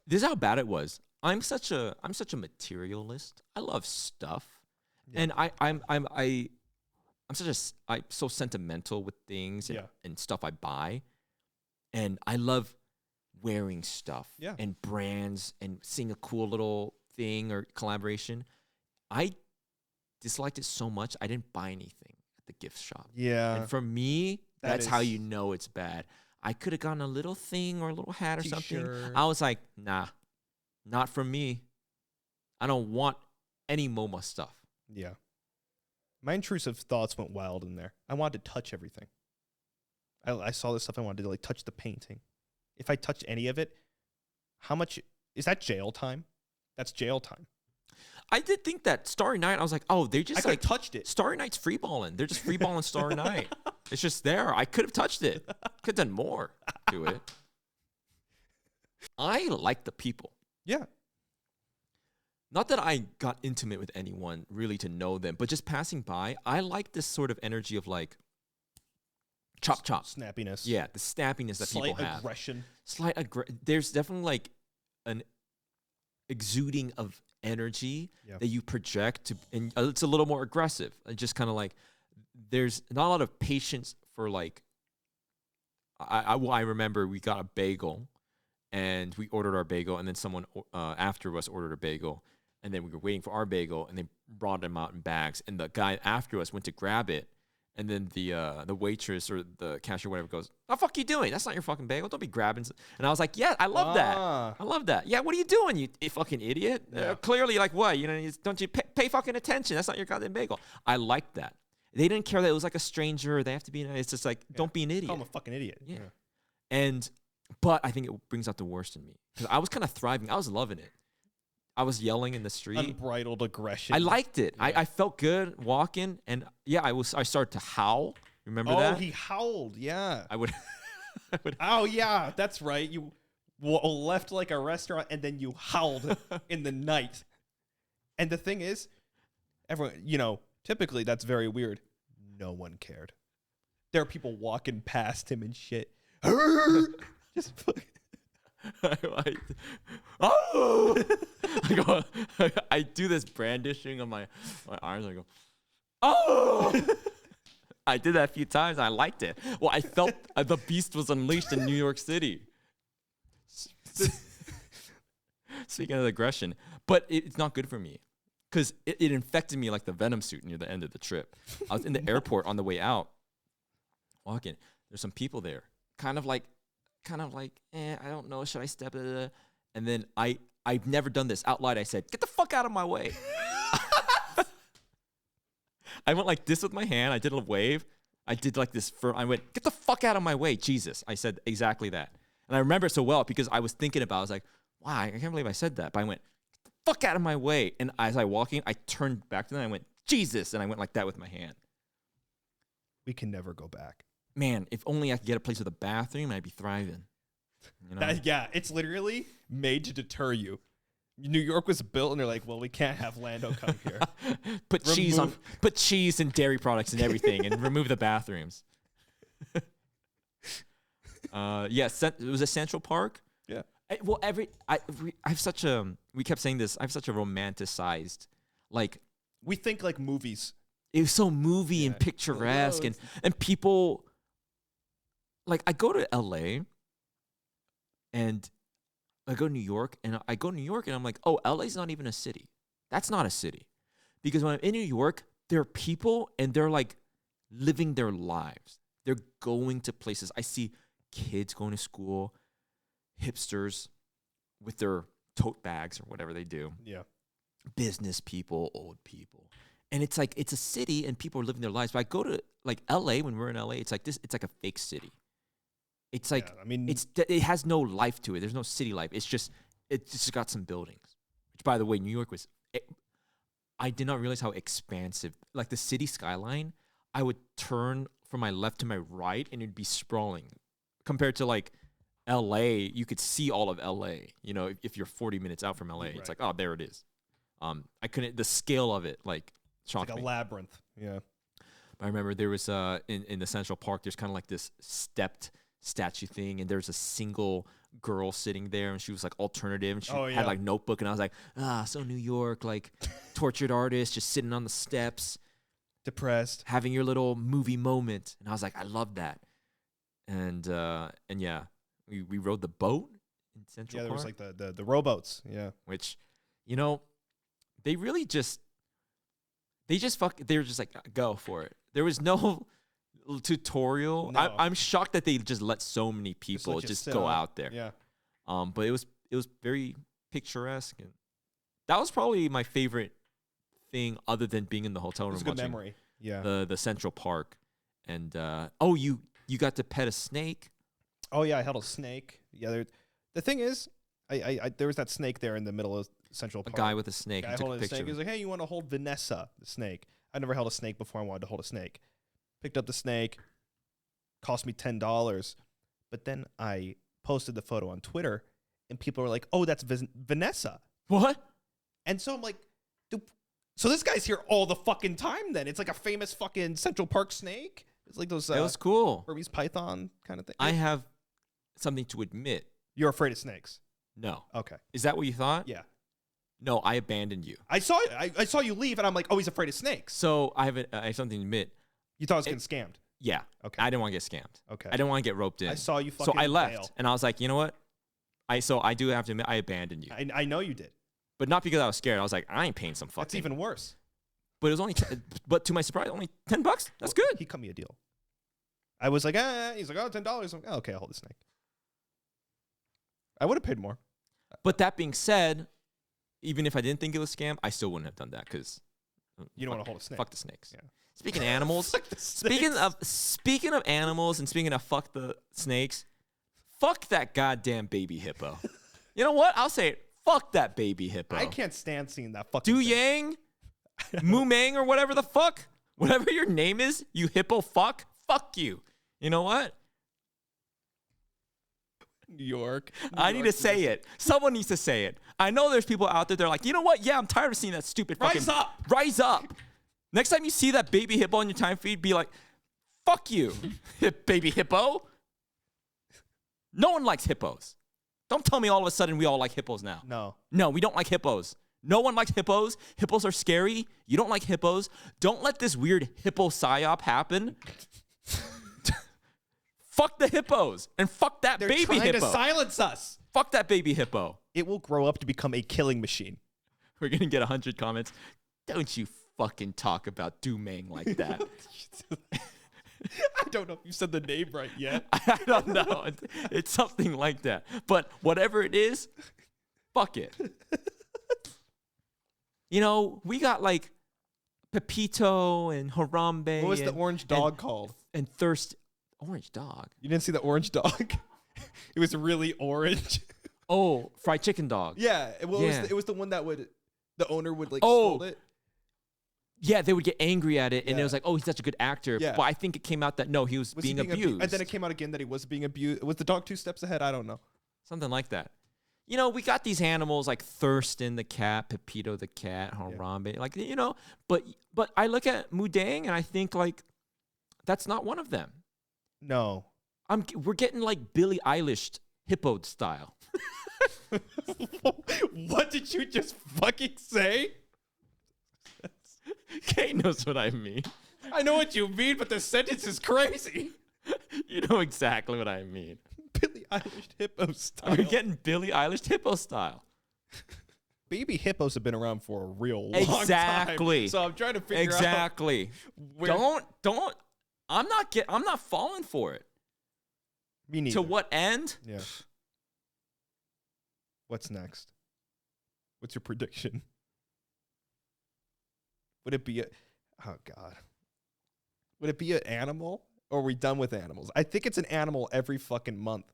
This is how bad it was. I'm such a materialist. I love stuff, and I'm so sentimental with things and, Yeah. and stuff I buy, and I love wearing stuff Yeah. and brands and seeing a cool little thing or collaboration. I disliked it so much I didn't buy anything at the gift shop. Yeah. And for me, That that's how is- you know it's bad. I could have gotten a little thing or a little hat or something. T-shirt. I was like, nah, not for me. I don't want any MoMA stuff. Yeah. My intrusive thoughts went wild in there. I wanted to touch everything. I saw this stuff. I wanted to like touch the painting. If I touched any of it, how much is that jail time? That's jail time. I did think that Starry Night, I was like, oh, they I just could like have touched it. Starry Night's freeballing. They're just freeballing Starry Night. It's just there. I could have touched it. Could have done more to it. I like the people. Yeah. Not that I got intimate with anyone really to know them, but just passing by, I like this sort of energy of like chop chop. Snappiness. Yeah, the snappiness that Slight people have. aggression. There's definitely like an exuding of energy Yeah. that you project to, and it's a little more aggressive. Just kind of like there's not a lot of patience for like. I remember we got a bagel, and we ordered our bagel, and then someone after us ordered a bagel, and then we were waiting for our bagel, and they brought them out in bags, and the guy after us went to grab it. And then the waitress or the cashier, whatever, goes, "Oh, fuck you doing? That's not your fucking bagel. Don't be grabbing." And I was like, "Yeah, I love that. I love that. Yeah, what are you doing, you fucking idiot? Yeah. Clearly, like what? You know, don't you pay fucking attention? That's not your goddamn bagel." I like that. They didn't care that it was like a stranger. They have to be. It's just like, don't be an idiot. Call him a fucking idiot. Yeah. But I think it brings out the worst in me because I was kind of thriving. I was loving it. I was yelling in the street. Unbridled aggression. I liked it. Yeah. I felt good walking, and yeah, I started to howl. Remember Oh, that? he howled. Yeah. I would. Oh, yeah. That's right. You left like a restaurant and then you howled in the night. And the thing is, everyone, typically that's very weird. No one cared. There are people walking past him and shit. Just fucking. I do this brandishing of my arms. I go, oh! I did that a few times. I liked it. Well, I felt the beast was unleashed in New York City. Speaking of aggression, but it's not good for me because it infected me like the Venom suit near the end of the trip. I was in the airport on the way out, walking. There's some people there, kind of like, I don't know, should I step it? And then I've never done this out loud. I said, "Get the fuck out of my way." I went like this with my hand. I did a wave. I did like this. I went, "Get the fuck out of my way, Jesus." I said exactly that. And I remember it so well because I was thinking about it. I was like, wow, I can't believe I said that. But I went, "Get the fuck out of my way." And as I walked in, I turned back to them. I went, "Jesus." And I went like that with my hand. We can never go back. man, if only I could get a place with a bathroom, I'd be thriving. You know? Yeah, it's literally made to deter you. New York was built, and they're like, well, we can't have Lando come here. Put cheese and dairy products and everything, and remove the bathrooms. Yes, it was a Central Park. Yeah. We kept saying this. I have such a romanticized, like, We think like movies. it was so movie and picturesque, and people, like, I go to LA, and I go to New York, and I'm like, oh, LA's not even a city. That's not a city. Because when I'm in New York, there are people, and they're like living their lives. They're going to places. I see kids going to school, hipsters with their tote bags or whatever they do, Yeah. business people, old people. And it's like, it's a city and people are living their lives. But I go to like LA, when we're in LA, it's like this, it's like a fake city. It's like, Yeah, I mean, it has no life to it. There's no city life. It's just got some buildings. Which, by the way, New York was, I did not realize how expansive, like the city skyline, I would turn from my left to my right and it'd be sprawling. Compared to like LA, you could see all of LA, you know, if you're 40 minutes out from LA. It's like, oh, there it is. The scale of it, like, shocked like a me. labyrinth. Yeah. I remember there was in the Central Park, there's kind of like this stepped statue thing, and there's a single girl sitting there, and she was like alternative, and she had like notebook, and I was like, so New York, like tortured artist just sitting on the steps, Depressed. having your little movie moment, and I was like, I love that, and yeah, we rode the boat in Central Yeah, there Park, was like the rowboats. Yeah. which, you know, they were just like, go for it. There was no tutorial. No. I'm shocked that they just let so many people let you just sit go on it. out there. Yeah. But it was very picturesque, and that was probably my favorite thing other than being in the hotel room. It's a good watching memory. Yeah. the Central Park, and you got to pet a snake. Oh yeah, I held a snake. Yeah. The thing is, I there was that snake there in the middle of Central A Park. guy with a snake. Guy and took a holding a picture. snake. He was like, "Hey, you want to hold Vanessa, the snake?" I never held a snake before. I wanted to hold a snake. Picked up the snake. Cost me $10. But then I posted the photo on Twitter, and people were like, "Oh, that's Vanessa." What? And so I'm like, dude, so this guy's here all the fucking time. Then it's like a famous fucking Central Park snake. It's like those It was cool. Burmese python kind of thing. I have something to admit. You're afraid of snakes. No. Okay. Is that what you thought? Yeah. No, I abandoned you. I saw you leave, and I'm like, oh, he's afraid of snakes. So I have something to admit. You thought I was getting scammed. Yeah. Okay. I didn't want to get scammed. Okay. I didn't want to get roped in. I saw you So fucking I left, bail. and I was like, you know what? I do have to admit, I abandoned you. I know you did. But not because I was scared. I was like, I ain't paying some That's fucking. even worse. But it was only, but to my surprise, only $10. That's good. He cut me a deal. I was like, he's like, oh, $10. I'm like, oh, okay, I'll hold the snake. I would have paid more. But that being said, even if I didn't think it was a scam, I still wouldn't have done that because You don't want to hold a snake. fuck the snakes. Yeah. Speaking of animals, Fuck the speaking of animals, and speaking of fuck the snakes, fuck that goddamn baby hippo. You know what? I'll say it. Fuck that baby hippo. I can't stand seeing that fucking Du thing. Yang, Moo Mang, or whatever the fuck, whatever your name is, you hippo fuck you. You know what? New York. I need to say it. Someone needs to say it. I know there's people out there, they're like, you know what? Yeah, I'm tired of seeing that stupid fucking. Rise up. Rise up. Next time you see that baby hippo on your time feed, be like, fuck you, baby hippo. No one likes hippos. Don't tell me all of a sudden we all like hippos now. No. No, we don't like hippos. No one likes hippos. Hippos are scary. You don't like hippos. Don't let this weird hippo psyop happen. Fuck the hippos and fuck that They're baby trying hippo. to silence us. Fuck that baby hippo. It will grow up to become a killing machine. We're going to get 100 comments. Don't you fucking talk about Du Mang like that. I don't know if you said the name right yet. I don't know. It's something like that. But whatever it is, fuck it. You know, we got like Pepito and Harambe. What was the orange dog called? And Thirst. Orange dog? You didn't see the orange dog? It was really orange. Oh, fried chicken dog. Yeah. Well, Yeah. It was the one that the owner would like Oh. scold it. Yeah, they would get angry at it, and it Yeah. was like, oh, he's such a good actor. Yeah. But I think it came out that, no, he was Was he being abused. And then it came out again that he was being abused. Was the dog 2 steps ahead? I don't know. Something like that. You know, we got these animals like Thurston the cat, Pepito the cat, Harambe. Like, you know, but I look at Mudang and I think, like, that's not one of them. No. We're getting like Billie Eilish hippo style. What did you just fucking say? Kate knows what I mean. I know what you mean, but the sentence is crazy. You know exactly what I mean. Billie Eilish hippo style. We're getting Billie Eilish hippo style. Baby hippos have been around for a real long Exactly. time. So I'm trying to figure Exactly. out. Don't. I'm not falling for it. Me neither. To what end? Yeah. What's next? What's your prediction? Would it be oh God. Would it be an animal? Or are we done with animals? I think it's an animal every fucking month.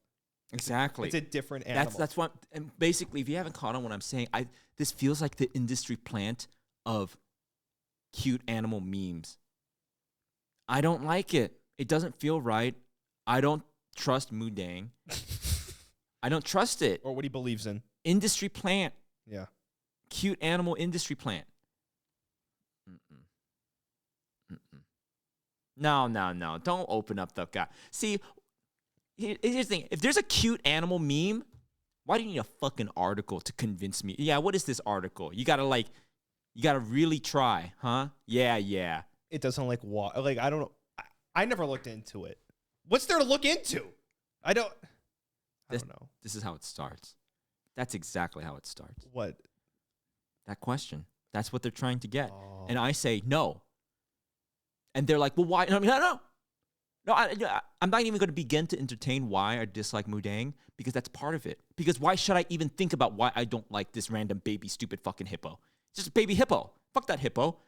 Exactly. It's a different animal. That's what. And basically, if you haven't caught on what I'm saying, this feels like the industry plant of cute animal memes. I don't like it. It doesn't feel right. I don't trust Mudang. I don't trust it. Or what he believes in. Industry plant. Yeah. Cute animal industry plant. No. Don't open up the guy. See, here's the thing. If there's a cute animal meme, why do you need a fucking article to convince me? Yeah, what is this article? You gotta really try, huh? Yeah. It doesn't like I don't know. I never looked into it. What's there to look into? I don't know. This is how it starts. That's exactly how it starts. What? That question. That's what they're trying to get. Oh. And I say no. And they're like, well, why? And I'm like, no. I'm not even going to begin to entertain why I dislike Mudang, because that's part of it. Because why should I even think about why I don't like this random baby stupid fucking hippo? It's just a baby hippo. Fuck that hippo.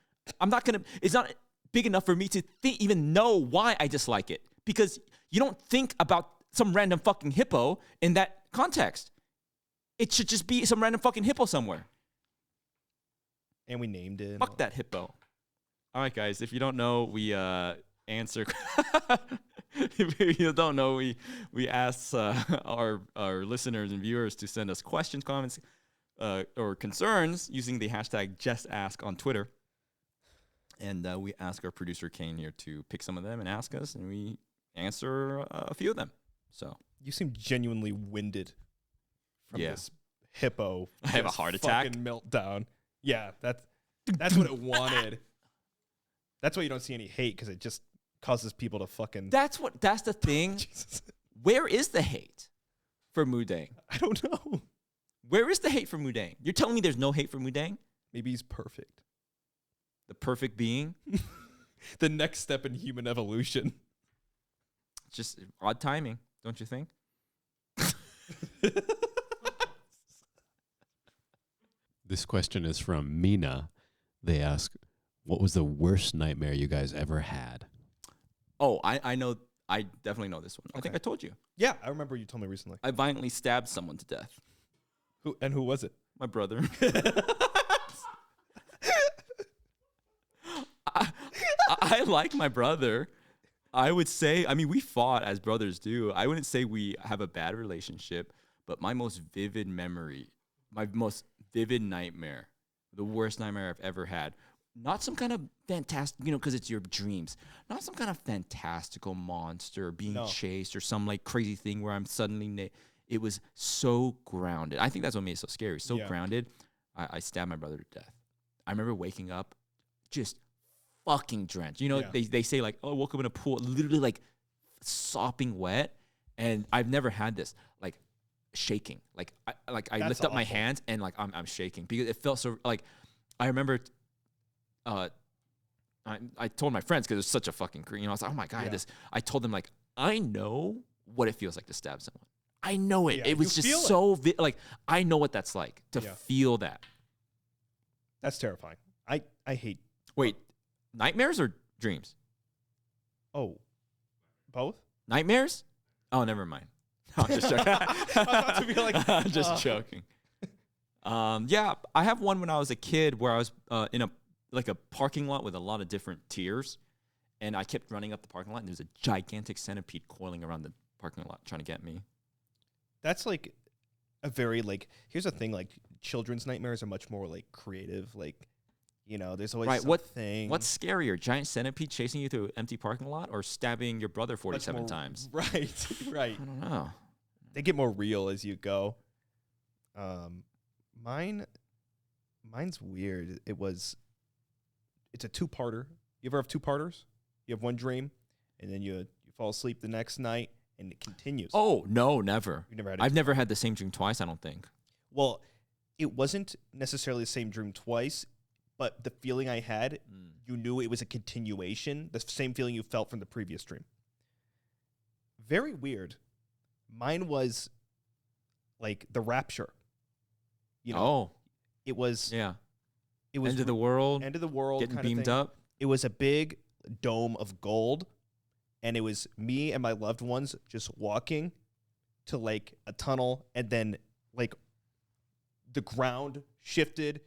It's not big enough for me to even know why I dislike it. Because you don't think about some random fucking hippo in that context. It should just be some random fucking hippo somewhere. And we named it. Fuck that hippo. All right, guys. If you don't know, we answer. If you don't know, we ask our listeners and viewers to send us questions, comments, or concerns using the hashtag JustAsk on Twitter. And we ask our producer Kane here to pick some of them and ask us, and we answer a few of them. So you seem genuinely winded from this hippo. I have a heart attack. Fucking meltdown. Yeah, that's what it wanted. That's why you don't see any hate, because it just causes people to fucking. That's the thing. Jesus. Where is the hate for Mudang? I don't know. Where is the hate for Mudang? You're telling me there's no hate for Mudang? Maybe he's perfect. The perfect being? The next step in human evolution. Just odd timing, don't you think? This question is from Mina. They ask, what was the worst nightmare you guys ever had? Oh, I know. I definitely know this one. I think I told you. Yeah, I remember you told me recently. I violently stabbed someone to death. Who was it? My brother. I like my brother. I would say, I mean, we fought as brothers do. I wouldn't say we have a bad relationship, but my most vivid memory, my most vivid nightmare, the worst nightmare I've ever had, not some kind of fantastic, because it's your dreams, not some kind of fantastical monster being chased or some like crazy thing where I'm suddenly, it was so grounded. I think that's what made it so scary. So grounded. I stabbed my brother to death. I remember waking up just fucking drenched. They say like, oh, I woke up in a pool, literally like sopping wet. And I've never had this, like shaking. Like I lift up my hands and like I'm shaking because it felt so like, I remember I told my friends, because it was such a fucking I was like, oh my God, I told them like, I know what it feels like to stab someone. I know it. Yeah, it was just so like, I know what that's like to feel that. That's terrifying. I hate. Wait, nightmares or dreams? Oh, both? Nightmares? Oh, never mind. I'm just joking. I'm about to be like, I'm just joking. Yeah, I have one when I was a kid where I was in a like a parking lot with a lot of different tiers, and I kept running up the parking lot, and there's a gigantic centipede coiling around the parking lot trying to get me. That's like a very like. Here's the thing: like children's nightmares are much more like creative. Like, you know, there's always something. What's scarier, giant centipede chasing you through an empty parking lot, or stabbing your brother 47 times? Right, right. I don't know. They get more real as you go. Mine's weird. It's a two-parter. You ever have two-parters? You have one dream, and then you fall asleep the next night, and it continues. Oh, no, never. You've never had I've never had the same dream twice, I don't think. Well, it wasn't necessarily the same dream twice, but the feeling I had, you knew it was a continuation, the same feeling you felt from the previous dream. Very weird. Mine was like the rapture. You know, it was yeah. It was End of the world. End of the world. Getting kind of beamed thing. up. It was a big dome of gold, and it was me and my loved ones just walking to like a tunnel, and then like the ground shifted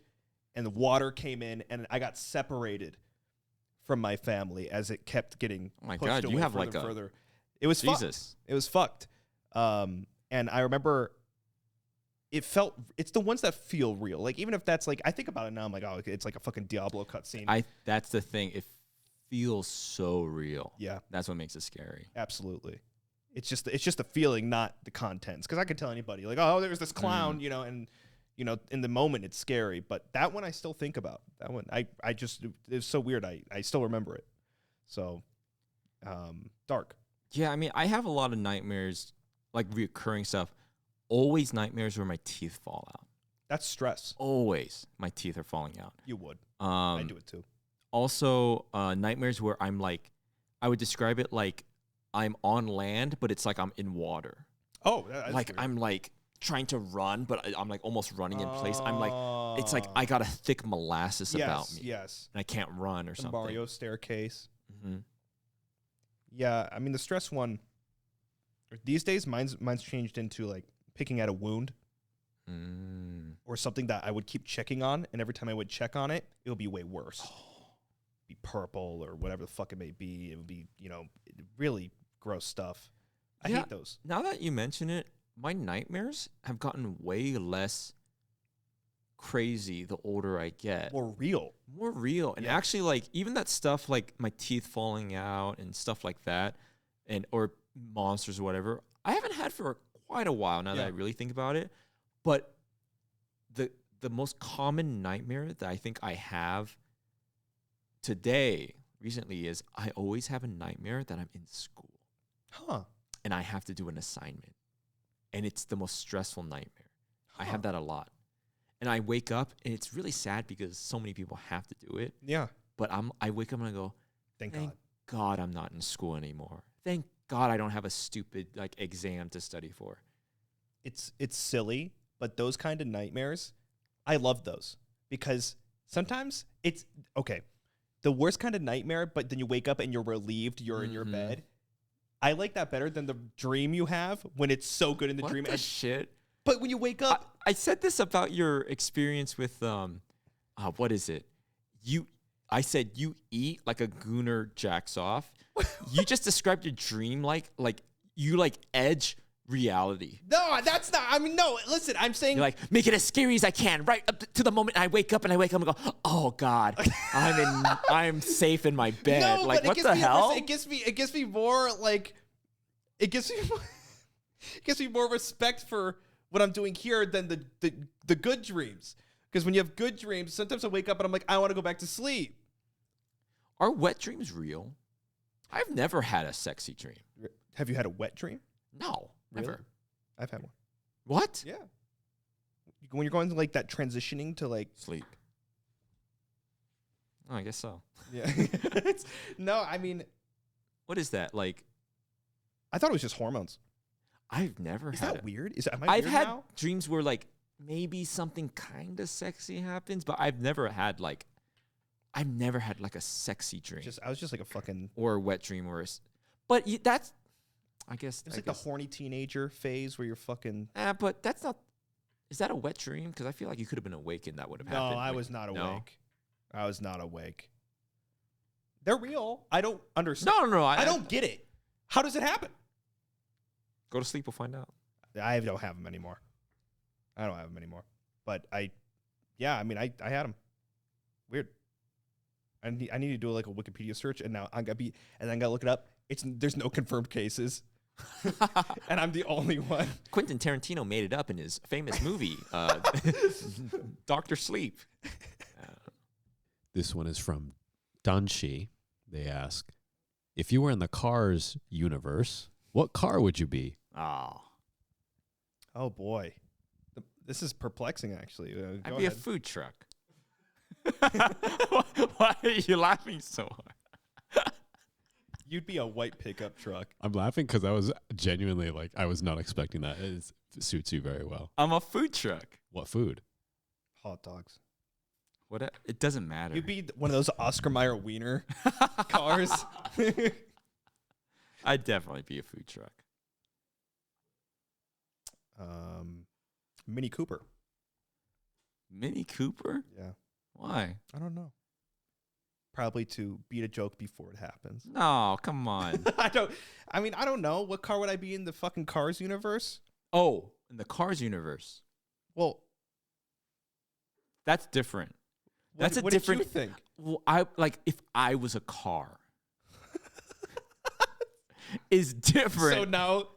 and the water came in, and I got separated from my family as it kept getting Oh my pushed God, away you have further like and a further. It was Jesus. Fucked. It was fucked. And I remember it's the ones that feel real. Like, even if that's like, I think about it now, I'm like, oh, it's like a fucking Diablo cutscene. That's the thing. It feels so real. Yeah. That's what makes it scary. Absolutely. It's just the feeling, not the contents. Because I could tell anybody, like, oh, there's this clown, you know, and, you know, in the moment it's scary. But that one I still think about. That one, I just, it's so weird. I still remember it. So, dark. Yeah, I mean, I have a lot of nightmares, like recurring stuff. Always nightmares where my teeth fall out. That's stress. Always my teeth are falling out. You would. I do it too. Also, nightmares where I'm like, I would describe it like I'm on land, but it's like I'm in water. Oh, that's like weird. I'm like trying to run, but I'm like almost running in place. I'm like, it's like I got a thick molasses about me. Yes. And I can't run or The something. Mario staircase. Mm-hmm. Yeah, I mean the stress one. These days, mine's changed into like picking at a wound or something that I would keep checking on, and every time I would check on it, it would be way worse. Be purple or whatever the fuck it may be. It would be, you know, really gross stuff. I hate those. Now that you mention it, my nightmares have gotten way less crazy the older I get. More real. More real. And actually, like, even that stuff like my teeth falling out and stuff like that, and or monsters or whatever, I haven't had for quite a while now that I really think about it. But the most common nightmare that I think I have recently is I always have a nightmare that I'm in school. Huh. And I have to do an assignment. And it's the most stressful nightmare. I have that a lot. And I wake up, and it's really sad because so many people have to do it. Yeah. But I wake up and I go, Thank God I'm not in school anymore. Thank God I don't have a stupid like exam to study for. It's silly, but those kind of nightmares, I love those because sometimes it's okay. The worst kind of nightmare, but then you wake up and you're relieved you're in your bed. I like that better than the dream you have when it's so good in the dream. What the shit? But when you wake up, I said this about your experience with what is it? I said you eat like a gooner jacks off. You just described your dream like you like edge reality. No, that's not. I mean, no. Listen, I'm saying you're like make it as scary as I can, right up to the moment I wake up and go, oh God, I'm safe in my bed. No, like what the hell? It gives me more like it gives me more respect for what I'm doing here than the good dreams. Because when you have good dreams, sometimes I wake up and I'm like, I want to go back to sleep. Are wet dreams real? I've never had a sexy dream. Have you had a wet dream? No, Really? never. I've had one. What? Yeah. When you're going to like that transitioning to like Sleep. Oh, I guess so. Yeah. No, I mean, What is that? Like, I thought it was just hormones. I've never Is had that weird? Am I I've weird had now? dreams where like maybe something kind of sexy happens, but I've never had like a sexy dream I was just like a fucking. or a wet dream or but that's I guess It's like the horny teenager phase where you're fucking. but that's not. Is that a wet dream? Because I feel like you could have been awake and that would have No, happened. I Like, was not no? awake. I was not awake. They're real. I don't understand. No. I don't get it. How does it happen? Go to sleep. We'll find out. I don't have them anymore. But I had them. Weird. I need to do like a Wikipedia search, and now I'm gonna look it up. There's no confirmed cases, and I'm the only one. Quentin Tarantino made it up in his famous movie, Doctor Sleep. This one is from Danshi. They ask, if you were in the Cars universe, what car would you be? Oh boy, this is perplexing. Actually, I'd be a food truck. Why are you laughing so hard? You'd be a white pickup truck. I'm laughing because I was genuinely like, I was not expecting that. It suits you very well. I'm a food truck. What food? Hot dogs. What? It doesn't matter. You'd be one of those Oscar Mayer wiener cars. I'd definitely be a food truck. Mini Cooper. Mini Cooper? Yeah. Why? I don't know. Probably to beat a joke before it happens. No, come on. I don't know. What car would I be in the fucking Cars universe? Oh, in the Cars universe. Well, that's different. what did you think? Well, if I was a car is different. So now,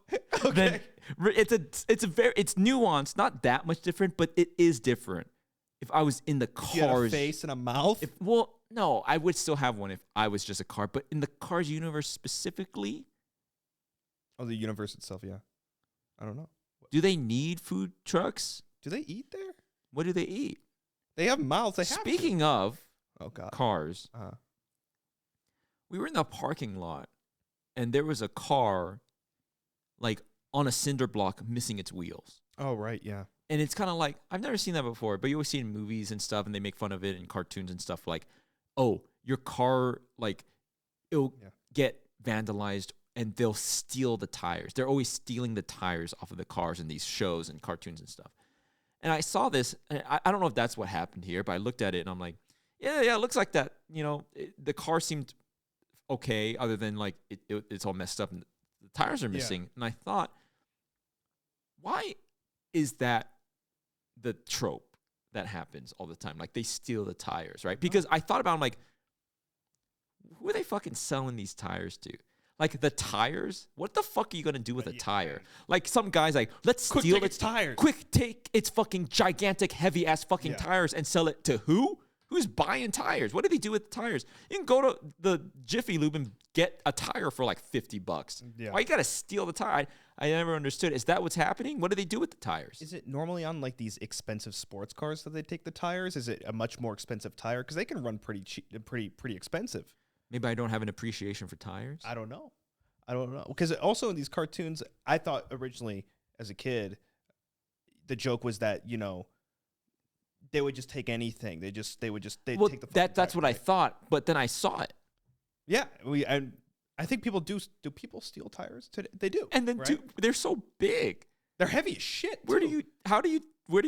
okay. It's nuanced, not that much different, but it is different. If I was in the Cars, You had a face and a mouth. No, I would still have one if I was just a car, but in the Cars universe specifically, Oh, the universe itself, yeah. I don't know. do they need food trucks? Do they eat there? What do they eat? They have mouths. They have Speaking of to. Oh god. cars, we were in the parking lot, and there was a car, like on a cinder block, missing its wheels. Oh right, yeah. And it's kind of like, I've never seen that before, but you always see it in movies and stuff, and they make fun of it in cartoons and stuff. Like, oh, your car, like, it'll get vandalized, and they'll steal the tires. They're always stealing the tires off of the cars in these shows and cartoons and stuff. And I saw this, and I don't know if that's what happened here, but I looked at it, and I'm like, yeah, it looks like that. The car seemed okay, other than, like, it's all messed up, and the tires are missing. And I thought, why is that the trope that happens all the time? Like, they steal the tires, right? Because I thought about it, I'm like, who are they fucking selling these tires to? Like, the tires? What the fuck are you going to do with a tire? Like, some guy's like, let's steal its tires. Quick, take its fucking gigantic, heavy-ass fucking tires and sell it to who? Who's buying tires? What do they do with the tires? You can go to the Jiffy Lube and get a tire for like $50. Yeah. Why you got to steal the tire? I never understood. Is that what's happening? What do they do with the tires? Is it normally on like these expensive sports cars that they take the tires? Is it a much more expensive tire? Because they can run pretty cheap, pretty expensive. Maybe I don't have an appreciation for tires. I don't know. Because also in these cartoons, I thought originally as a kid, the joke was that, they would just take anything. They'd take the that's tire, what I thought, but then I saw it. Yeah, I think people do. Do people steal tires today? They do. And then right? they're so big. They're heavy as shit. Where do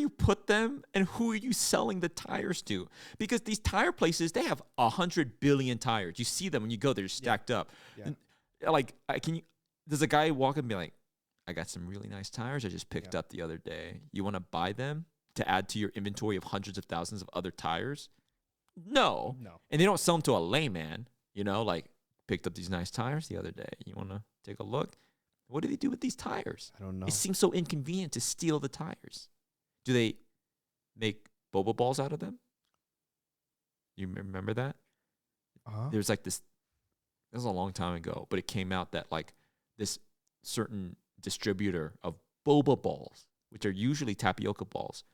you put them, and who are you selling the tires to? Because these tire places, they have 100 billion tires. You see them when you go, they're stacked up. Yeah. And, like, does a guy walk up and be like, I got some really nice tires I just picked up the other day. You want to buy them to add to your inventory of hundreds of thousands of other tires? No. And they don't sell them to a layman, like, picked up these nice tires the other day. You want to take a look? What do they do with these tires? I don't know. It seems so inconvenient to steal the tires. Do they make boba balls out of them? You remember that? There's like this was a long time ago, but it came out that like this certain distributor of boba balls, which are usually tapioca balls,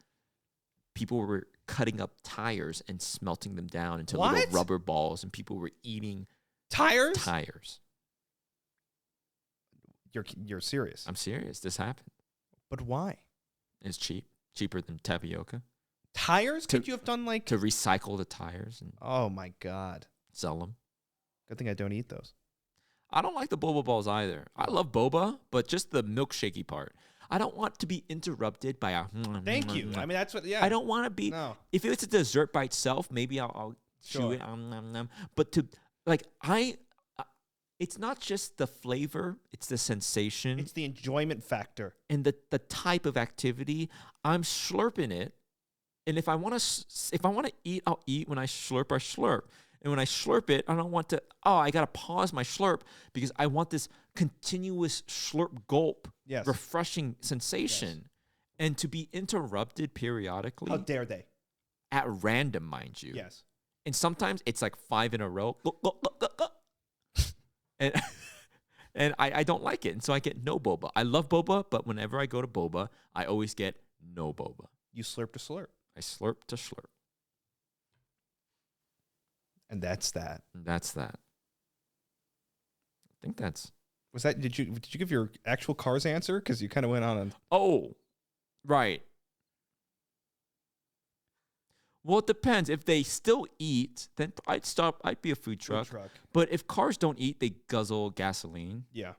people were cutting up tires and smelting them down into little rubber balls, and people were eating tires. You're serious? I'm serious. This happened. But why? It's cheaper than tapioca. Tires? Could you have done like to recycle the tires and oh my god, sell them? Good thing I don't eat those. I don't like the boba balls either. I love boba, but just the milkshakey part. I don't want to be interrupted by a. Thank you. I mean, that's what. Yeah. I don't want to be. No. If it's a dessert by itself, maybe I'll chew Sure. it. But to like it's not just the flavor; it's the sensation It's the enjoyment factor. and the type of activity. I'm slurping it, and if I want to eat, I'll eat. When I slurp, I slurp. And when I slurp it, I don't want to, I got to pause my slurp because I want this continuous slurp gulp, Yes. refreshing sensation. And to be interrupted periodically How dare they? at random, mind you. Yes. And sometimes it's like 5 in a row. And, and I don't like it. And so I get no boba. I love boba, but whenever I go to boba, I always get no boba. You slurp to slurp. I slurp to slurp. And that's that. And that's that. I think that's... Was that did you give your actual Cars answer? Because you kind of went on and Oh, right. Well, it depends. If they still eat, then I'd stop. I'd be a food truck. But if cars don't eat, they guzzle gasoline. Yeah.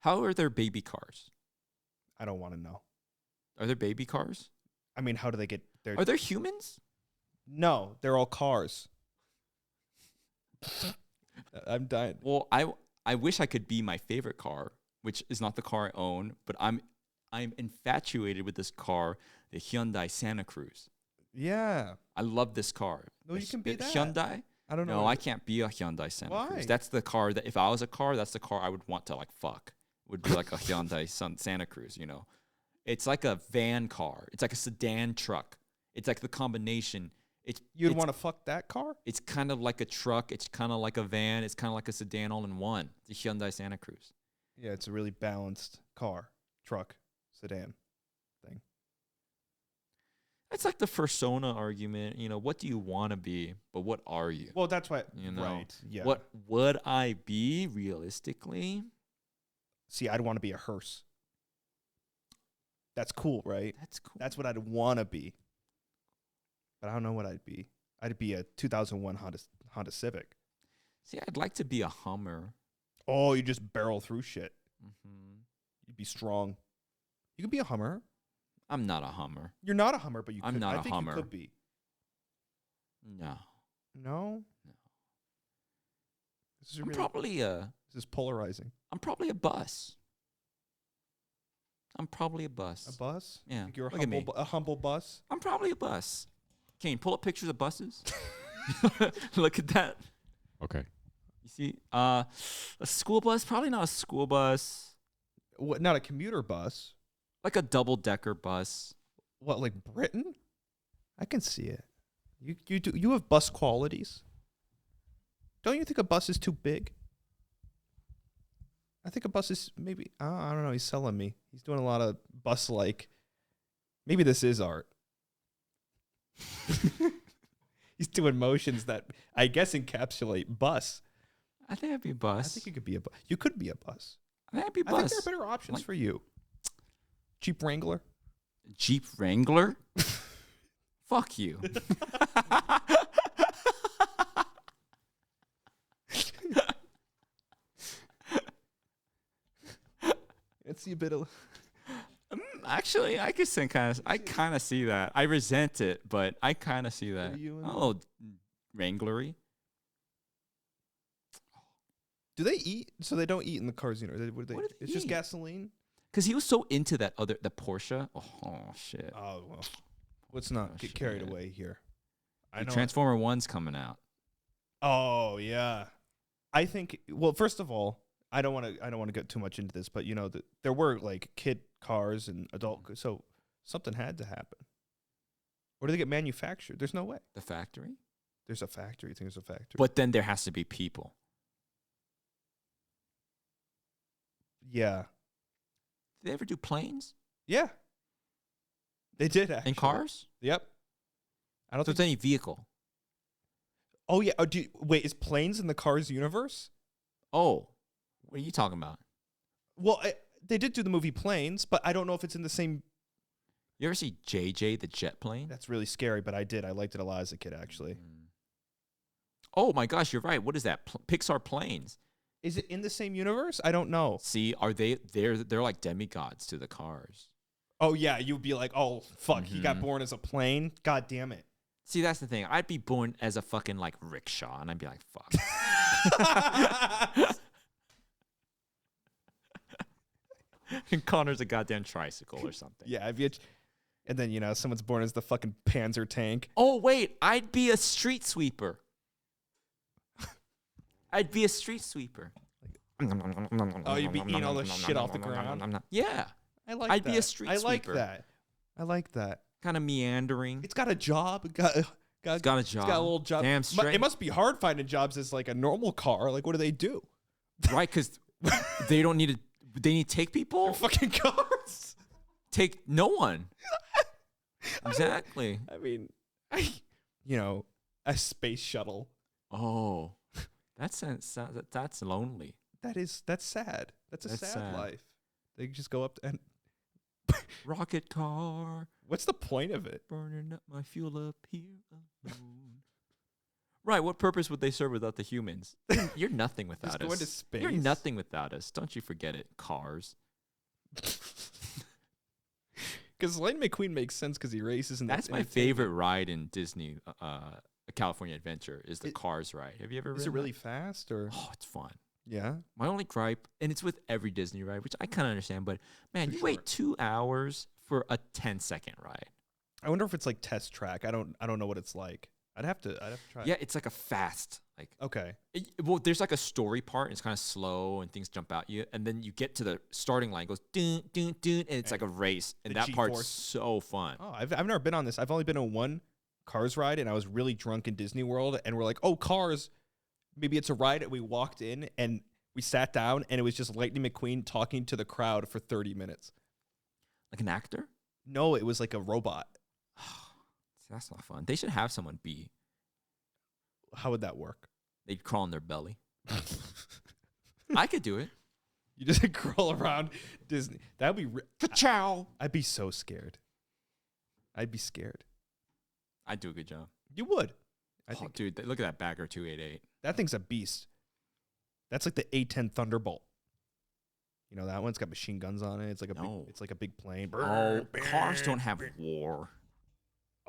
How are their baby cars? I don't want to know. Are there baby cars? I mean, how do they get their Are there humans? No, they're all cars. I'm dying. Well, I wish I could be my favorite car, which is not the car I own, but I'm infatuated with this car, the Hyundai Santa Cruz. Yeah. I love this car. No, you can be that. Hyundai? I don't know. No, I can't be a Hyundai Santa Why? Cruz. That's the car that if I was a car, that's the car I would want to like fuck. Would be like a Hyundai Santa Cruz, you know. It's like a van car. It's like a sedan truck. It's like the combination. You'd want to fuck that car? It's kind of like a truck. It's kind of like a van. It's kind of like a sedan all in one. The Hyundai Santa Cruz. Yeah, it's a really balanced car, truck, sedan thing. It's like the persona argument. You know, what do you want to be, but what are you? Well, that's why. You know, right. Yeah. What would I be realistically? See, I'd want to be a hearse. That's cool, right? That's cool. That's what I'd want to be. But I don't know what I'd be. I'd be a 2001 Honda Civic. See, I'd like to be a Hummer. Oh, you just barrel through shit. Mm-hmm. You'd be strong. You could be a Hummer. I'm not a Hummer. You're not a Hummer, but you I'm could. not I a think Hummer. You could be. No. No? No. This is I'm really, probably a this is polarizing. bus. I'm probably a bus. A bus? Yeah. Like you're a Look at me. a humble bus? I'm probably a bus. Kane, pull up pictures of buses. Look at that. Okay. You see, a school bus? Probably not a school bus. What? Not a commuter bus. Like a double-decker bus. What? Like Britain? I can see it. You have bus qualities. Don't you think a bus is too big? I think a bus is maybe. I don't know. He's selling me. He's doing a lot of bus-like. Maybe this is art. He's doing motions that I guess encapsulate bus. I think I'd be a I bus. think you could be a bus. You could be a bus. I think I'd be a I think bus. there are better options Like- for you. Jeep Wrangler. Jeep Wrangler? Fuck you. Let's see a bit of. Actually, I could I kind of see that. I resent it, but I kind of see that. Are you in Oh, Wranglery. Do they eat? So they don't eat in the cars, you know? What do they? What do they It's just eat? gasoline. Because he was so into the Porsche. Oh shit. Oh well, let's not Oh, get carried shit. away here. I The know. Transformer 1's coming out. Oh yeah, I think. Well, first of all, I don't want to get too much into this, but you know, there were like kid cars and adult, so something had to happen. Or do they get manufactured? There's no way. The factory. There's a factory. I think there's a factory. But then there has to be people. Yeah, Did they ever do planes yeah, they did actually. and cars? Yep. I don't So think. it's any vehicle. Oh yeah. Oh, wait, is planes in the Cars universe? Oh, what are you talking about? Well, they did do the movie Planes, but I don't know if it's in the same. You ever see JJ the jet plane? That's really scary, but I did. I liked it a lot as a kid, actually. Oh my gosh, you're right. What is that? Pixar planes. Is it in the same universe? I don't know. See, are they're like demigods to the cars. Oh, yeah. You'd be like, oh, fuck. He got born as a plane. God damn it. See, that's the thing. I'd be born as a fucking like rickshaw, and I'd be like, fuck. And Connor's a goddamn tricycle or something. Yeah. And then, someone's born as the fucking Panzer tank. Oh, wait. I'd be a street sweeper. I'd be a street sweeper. Oh, you'd be eating all the shit off the ground? Yeah. I'd be a street sweeper. I like that. Kind of meandering. It's got a job. It's got a job. It's got a little job. Damn straight. It must be hard finding jobs as like a normal car. Like, what do they do? Right, because they don't need to. They need to take people. They're fucking cars. Take no one. Exactly. I mean, a space shuttle. Oh, that's lonely. That's sad. That's a sad life. They just go up and rocket car. What's the point of it? Burning up my fuel up here alone. Right. What purpose would they serve without the humans? You're nothing without Just us. going to space. You're nothing without us. Don't you forget it. Cars. Because Lightning McQueen makes sense because he races. And that's my favorite ride in Disney, California Adventure, is the Cars ride. Have you ever ridden Is it really that? fast or? Oh, it's fun. Yeah. My only gripe, and it's with every Disney ride, which I kind of understand, but man, you wait 2 hours for a 10-second ride. I wonder if it's like test track. I don't know what it's like. I'd have to try. Yeah, it's like a fast, like okay. Well, there's like a story part, and it's kind of slow, and things jump out you, and then you get to the starting line, it goes dun dun dun, and it's like a race, and that part's so fun. Oh, I've never been on this. I've only been on one Cars ride, and I was really drunk in Disney World, and we're like, oh, Cars. Maybe it's a ride, and we walked in, and we sat down, and it was just Lightning McQueen talking to the crowd for 30 minutes. Like an actor? No, it was like a robot. That's not fun. They should have someone be. How would that work? They'd crawl on their belly. I could do it. You just crawl around Disney. That'd be. Ka-chow! I'd be so scared. I'd be scared. I'd do a good job. You would. I Oh, think. dude, look at that Bagger 288. That thing's a beast. That's like the A-10 Thunderbolt. You know that one? It's got machine guns on it. It's like a big plane. Oh, cars don't have war.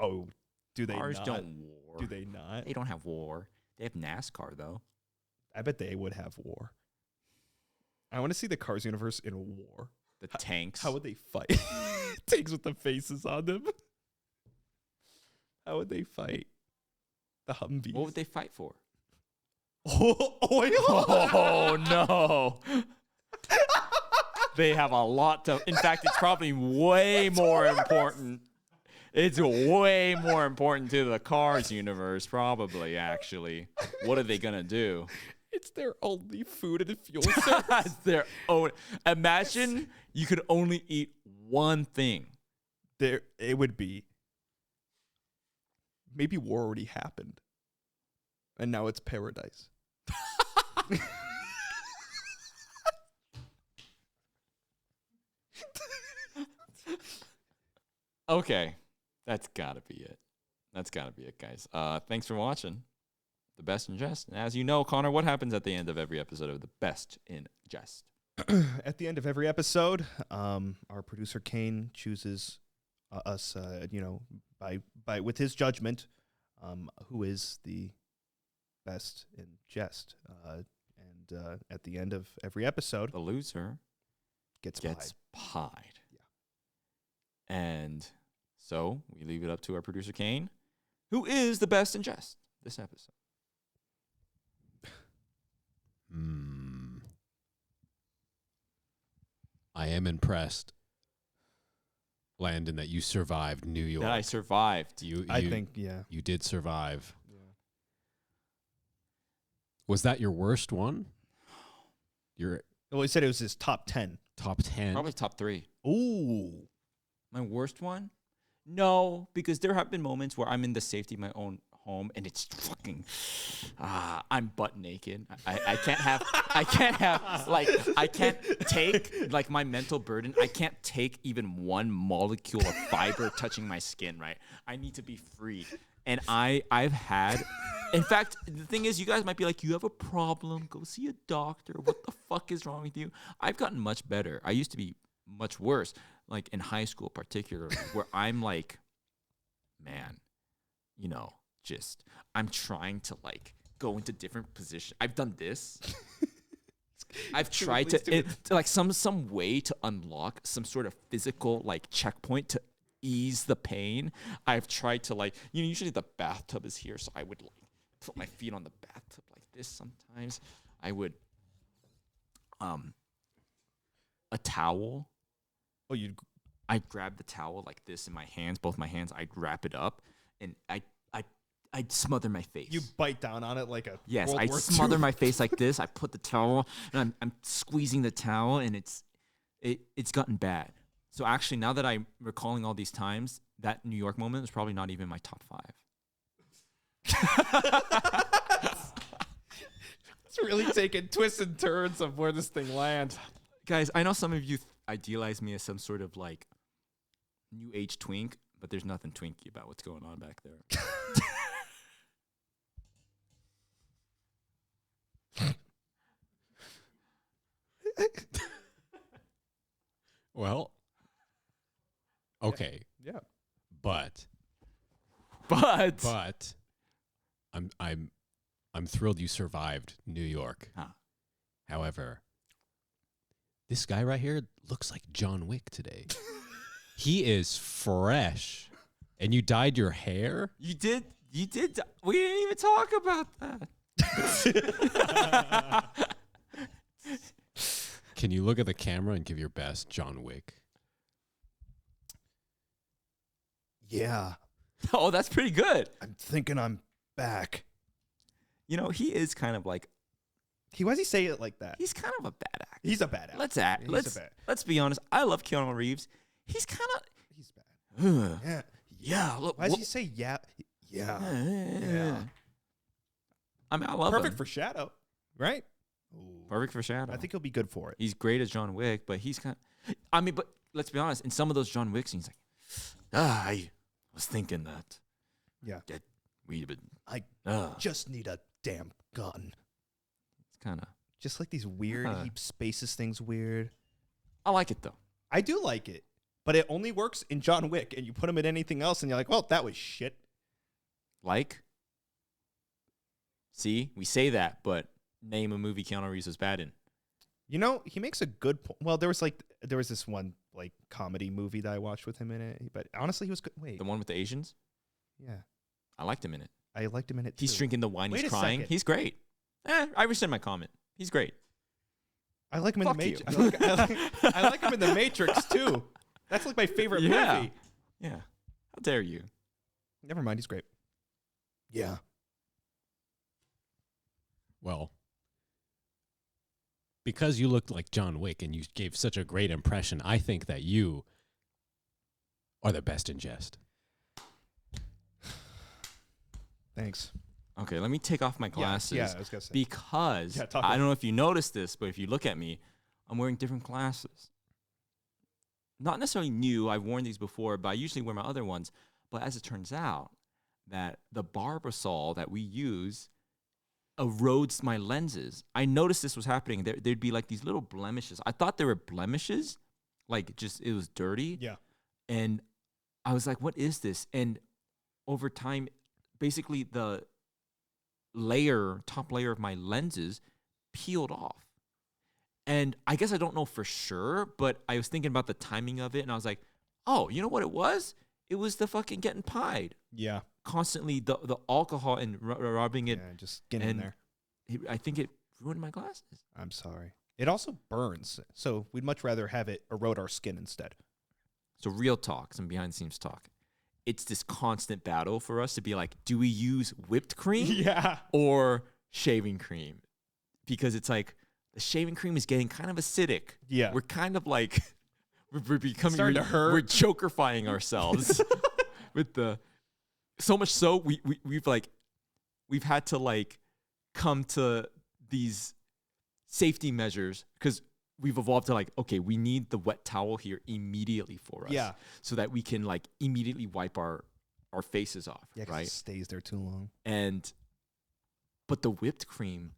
Oh, do they Cars not? don't war. Do they not? They don't have war. They have NASCAR, though. I bet they would have war. I want to see the Cars universe in war. The tanks. How would they fight? Tanks with the faces on them. How would they fight? The Humvees. What would they fight for? Oil? Oh, no. They have a lot to. In fact, it's probably way more important. It's way more important to the Cars universe, probably, actually. What are they going to do? It's their only food and fuel source. It's their own. Imagine you could only eat one thing. It would be. Maybe war already happened. And now it's paradise. Okay. That's got to be it. That's got to be it, guys. Thanks for watching The Best in Jest. And as you know, Connor, what happens at the end of every episode of The Best in Jest? At the end of every episode, our producer Kane chooses us, by with his judgment, who is the best in jest. And at the end of every episode, The loser gets pied. Yeah. And so we leave it up to our producer Kane, who is the best in jest this episode. I am impressed, Landon, that you survived New York. That I survived. I think, yeah. You did survive. Yeah. Was that your worst one? Your Well, he said it was his top 10. top 10? Probably top 3. Ooh. My worst one? No, because there have been moments where I'm in the safety of my own home and it's fucking I'm butt naked. I can't take like my mental burden. I can't take even one molecule of fiber touching my skin, right? I need to be free. And I've had, in fact, the thing is, you guys might be like, you have a problem, go see a doctor. What the fuck is wrong with you? I've gotten much better. I used to be much worse. like in high school particularly, where I'm like, man, you know, just I'm trying to like go into different positions. I've done this. I've tried to like some way to unlock some sort of physical like checkpoint to ease the pain. I've tried to like, you know, usually the bathtub is here, so I would like put my feet on the bathtub like this. Sometimes I would a towel. Oh, you. I'd grab the towel like this in my hands, both my hands. I'd wrap it up, and I'd smother my face. You bite down on it like a yes. World I'd War smother II. my face like this. I put the towel, and I'm squeezing the towel, and it's gotten bad. So actually, now that I'm recalling all these times, that New York moment is probably not even my top 5. It's really taking twists and turns of where this thing lands. Guys, I know some of you idealize me as some sort of like new age twink, but there's nothing twinky about what's going on back there. Well, okay, Yeah. but But I'm thrilled you survived New York. Huh. However, this guy right here looks like John Wick today. He is fresh. And you dyed your hair? you did. We didn't even talk about that. Can you look at the camera and give your best John Wick? Yeah. Oh, that's pretty good. I'm thinking I'm back. You know, he is kind of like Why does he say it like that? he's kind of a bad actor. He's a bad actor. Let's be honest. I love Keanu Reeves. He's kind He's bad. of Yeah. yeah. Look, Why does he say yeah? Yeah. yeah. I mean, I love Perfect him. for Shadow, right? Perfect for Shadow. I think he'll be good for it. He's great as John Wick, but he's kind of, I mean, but let's be honest. In some of those John Wick scenes, like, I was thinking that. Yeah. That we would. I Uh, just need a damn gun. it's kind of. Just like these weird, Uh. he spaces things weird. I like it though. I do like it, but it only works in John Wick, and you put him in anything else, and you're like, well, that was shit. Like. See, we say that, but name a movie Keanu Reeves was bad in. You know, he makes a good point. Well, there was this one like comedy movie that I watched with him in it, but honestly, he was good. Wait, The one with the Asians. yeah, I liked him in it. I liked him in it too. He's drinking the wine. Wait He's a crying. second. He's great. I rescind my comment. He's great. I like him in Fuck the you. Matrix. I like him in the Matrix too. That's like my favorite Yeah. movie. Yeah. How dare you? Never mind, he's great. Yeah. Well, because you looked like John Wick and you gave such a great impression, I think that you are the best in Jest. Thanks. Okay, let me take off my glasses. Yeah, I was gonna say. Because Yeah, talk I about don't know if you noticed this, but if you look at me, I'm wearing different glasses. Not necessarily new. I've worn these before, but I usually wear my other ones. But as it turns out, that the Barbasol that we use erodes my lenses. I noticed this was happening. There'd be like these little blemishes. I thought they were blemishes, like just it was dirty. Yeah. And I was like, what is this? And over time, basically the top layer of my lenses peeled off. And I guess I don't know for sure, but I was thinking about the timing of it, and I was like, oh, you know what it was? It was the fucking getting pied. Yeah. Constantly the alcohol and rubbing it. Yeah, just get in and there. I think it ruined my glasses. I'm sorry. It also burns, so we'd much rather have it erode our skin instead. So real talk, some behind the scenes talk. It's this constant battle for us to be like, do we use whipped cream Yeah. or shaving cream? Because it's like the shaving cream is getting kind of acidic. Yeah. We're kind of like we're becoming Starting to hurt. We're jokerifying ourselves with the so much so we've had to like come to these safety measures because we've evolved to like, okay, we need the wet towel here immediately for us. Yeah. So that we can like immediately wipe our faces off. Yeah, 'cause right. it stays there too long. But the whipped cream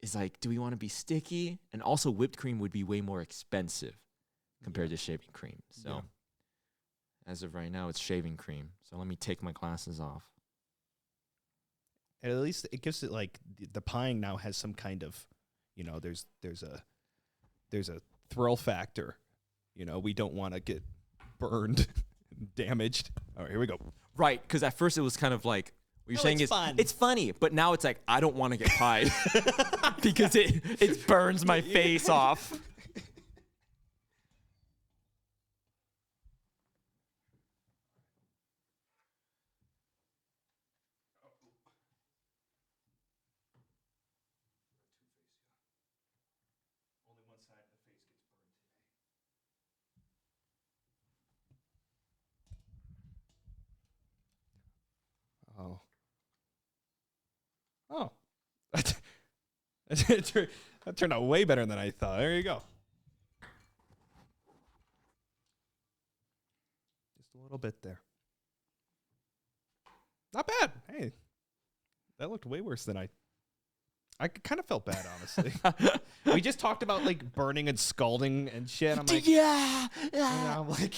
is like, do we want to be sticky? And also whipped cream would be way more expensive. compared to shaving cream. So Yeah. as of right now, it's shaving cream. So let me take my glasses off. And at least it gives it like the pieing now has some kind of, there's a thrill factor. We don't want to get burned, damaged. All right, here we go. Right, because at first it was kind of like, what you're Oh, saying it's is, fun. it's funny, but now it's like, I don't want to get pied because it burns my face off. Only one side of the face gets burned today. Oh. Oh. That turned out way better than I thought. There you go. Just a little bit there. Not bad. Hey, that looked way worse than I kind of felt bad, honestly. We just talked about like burning and scalding and shit. I'm like, Yeah. and I'm like,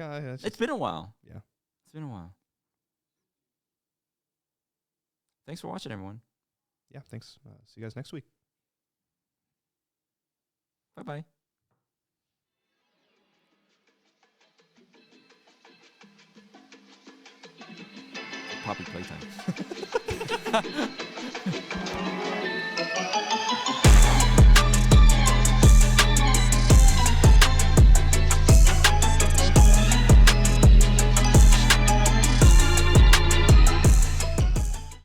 oh, yeah, It's been a while. Yeah. It's been a while. Thanks for watching, everyone. yeah. Thanks. See you guys next week. Bye-bye. Poppy playtime.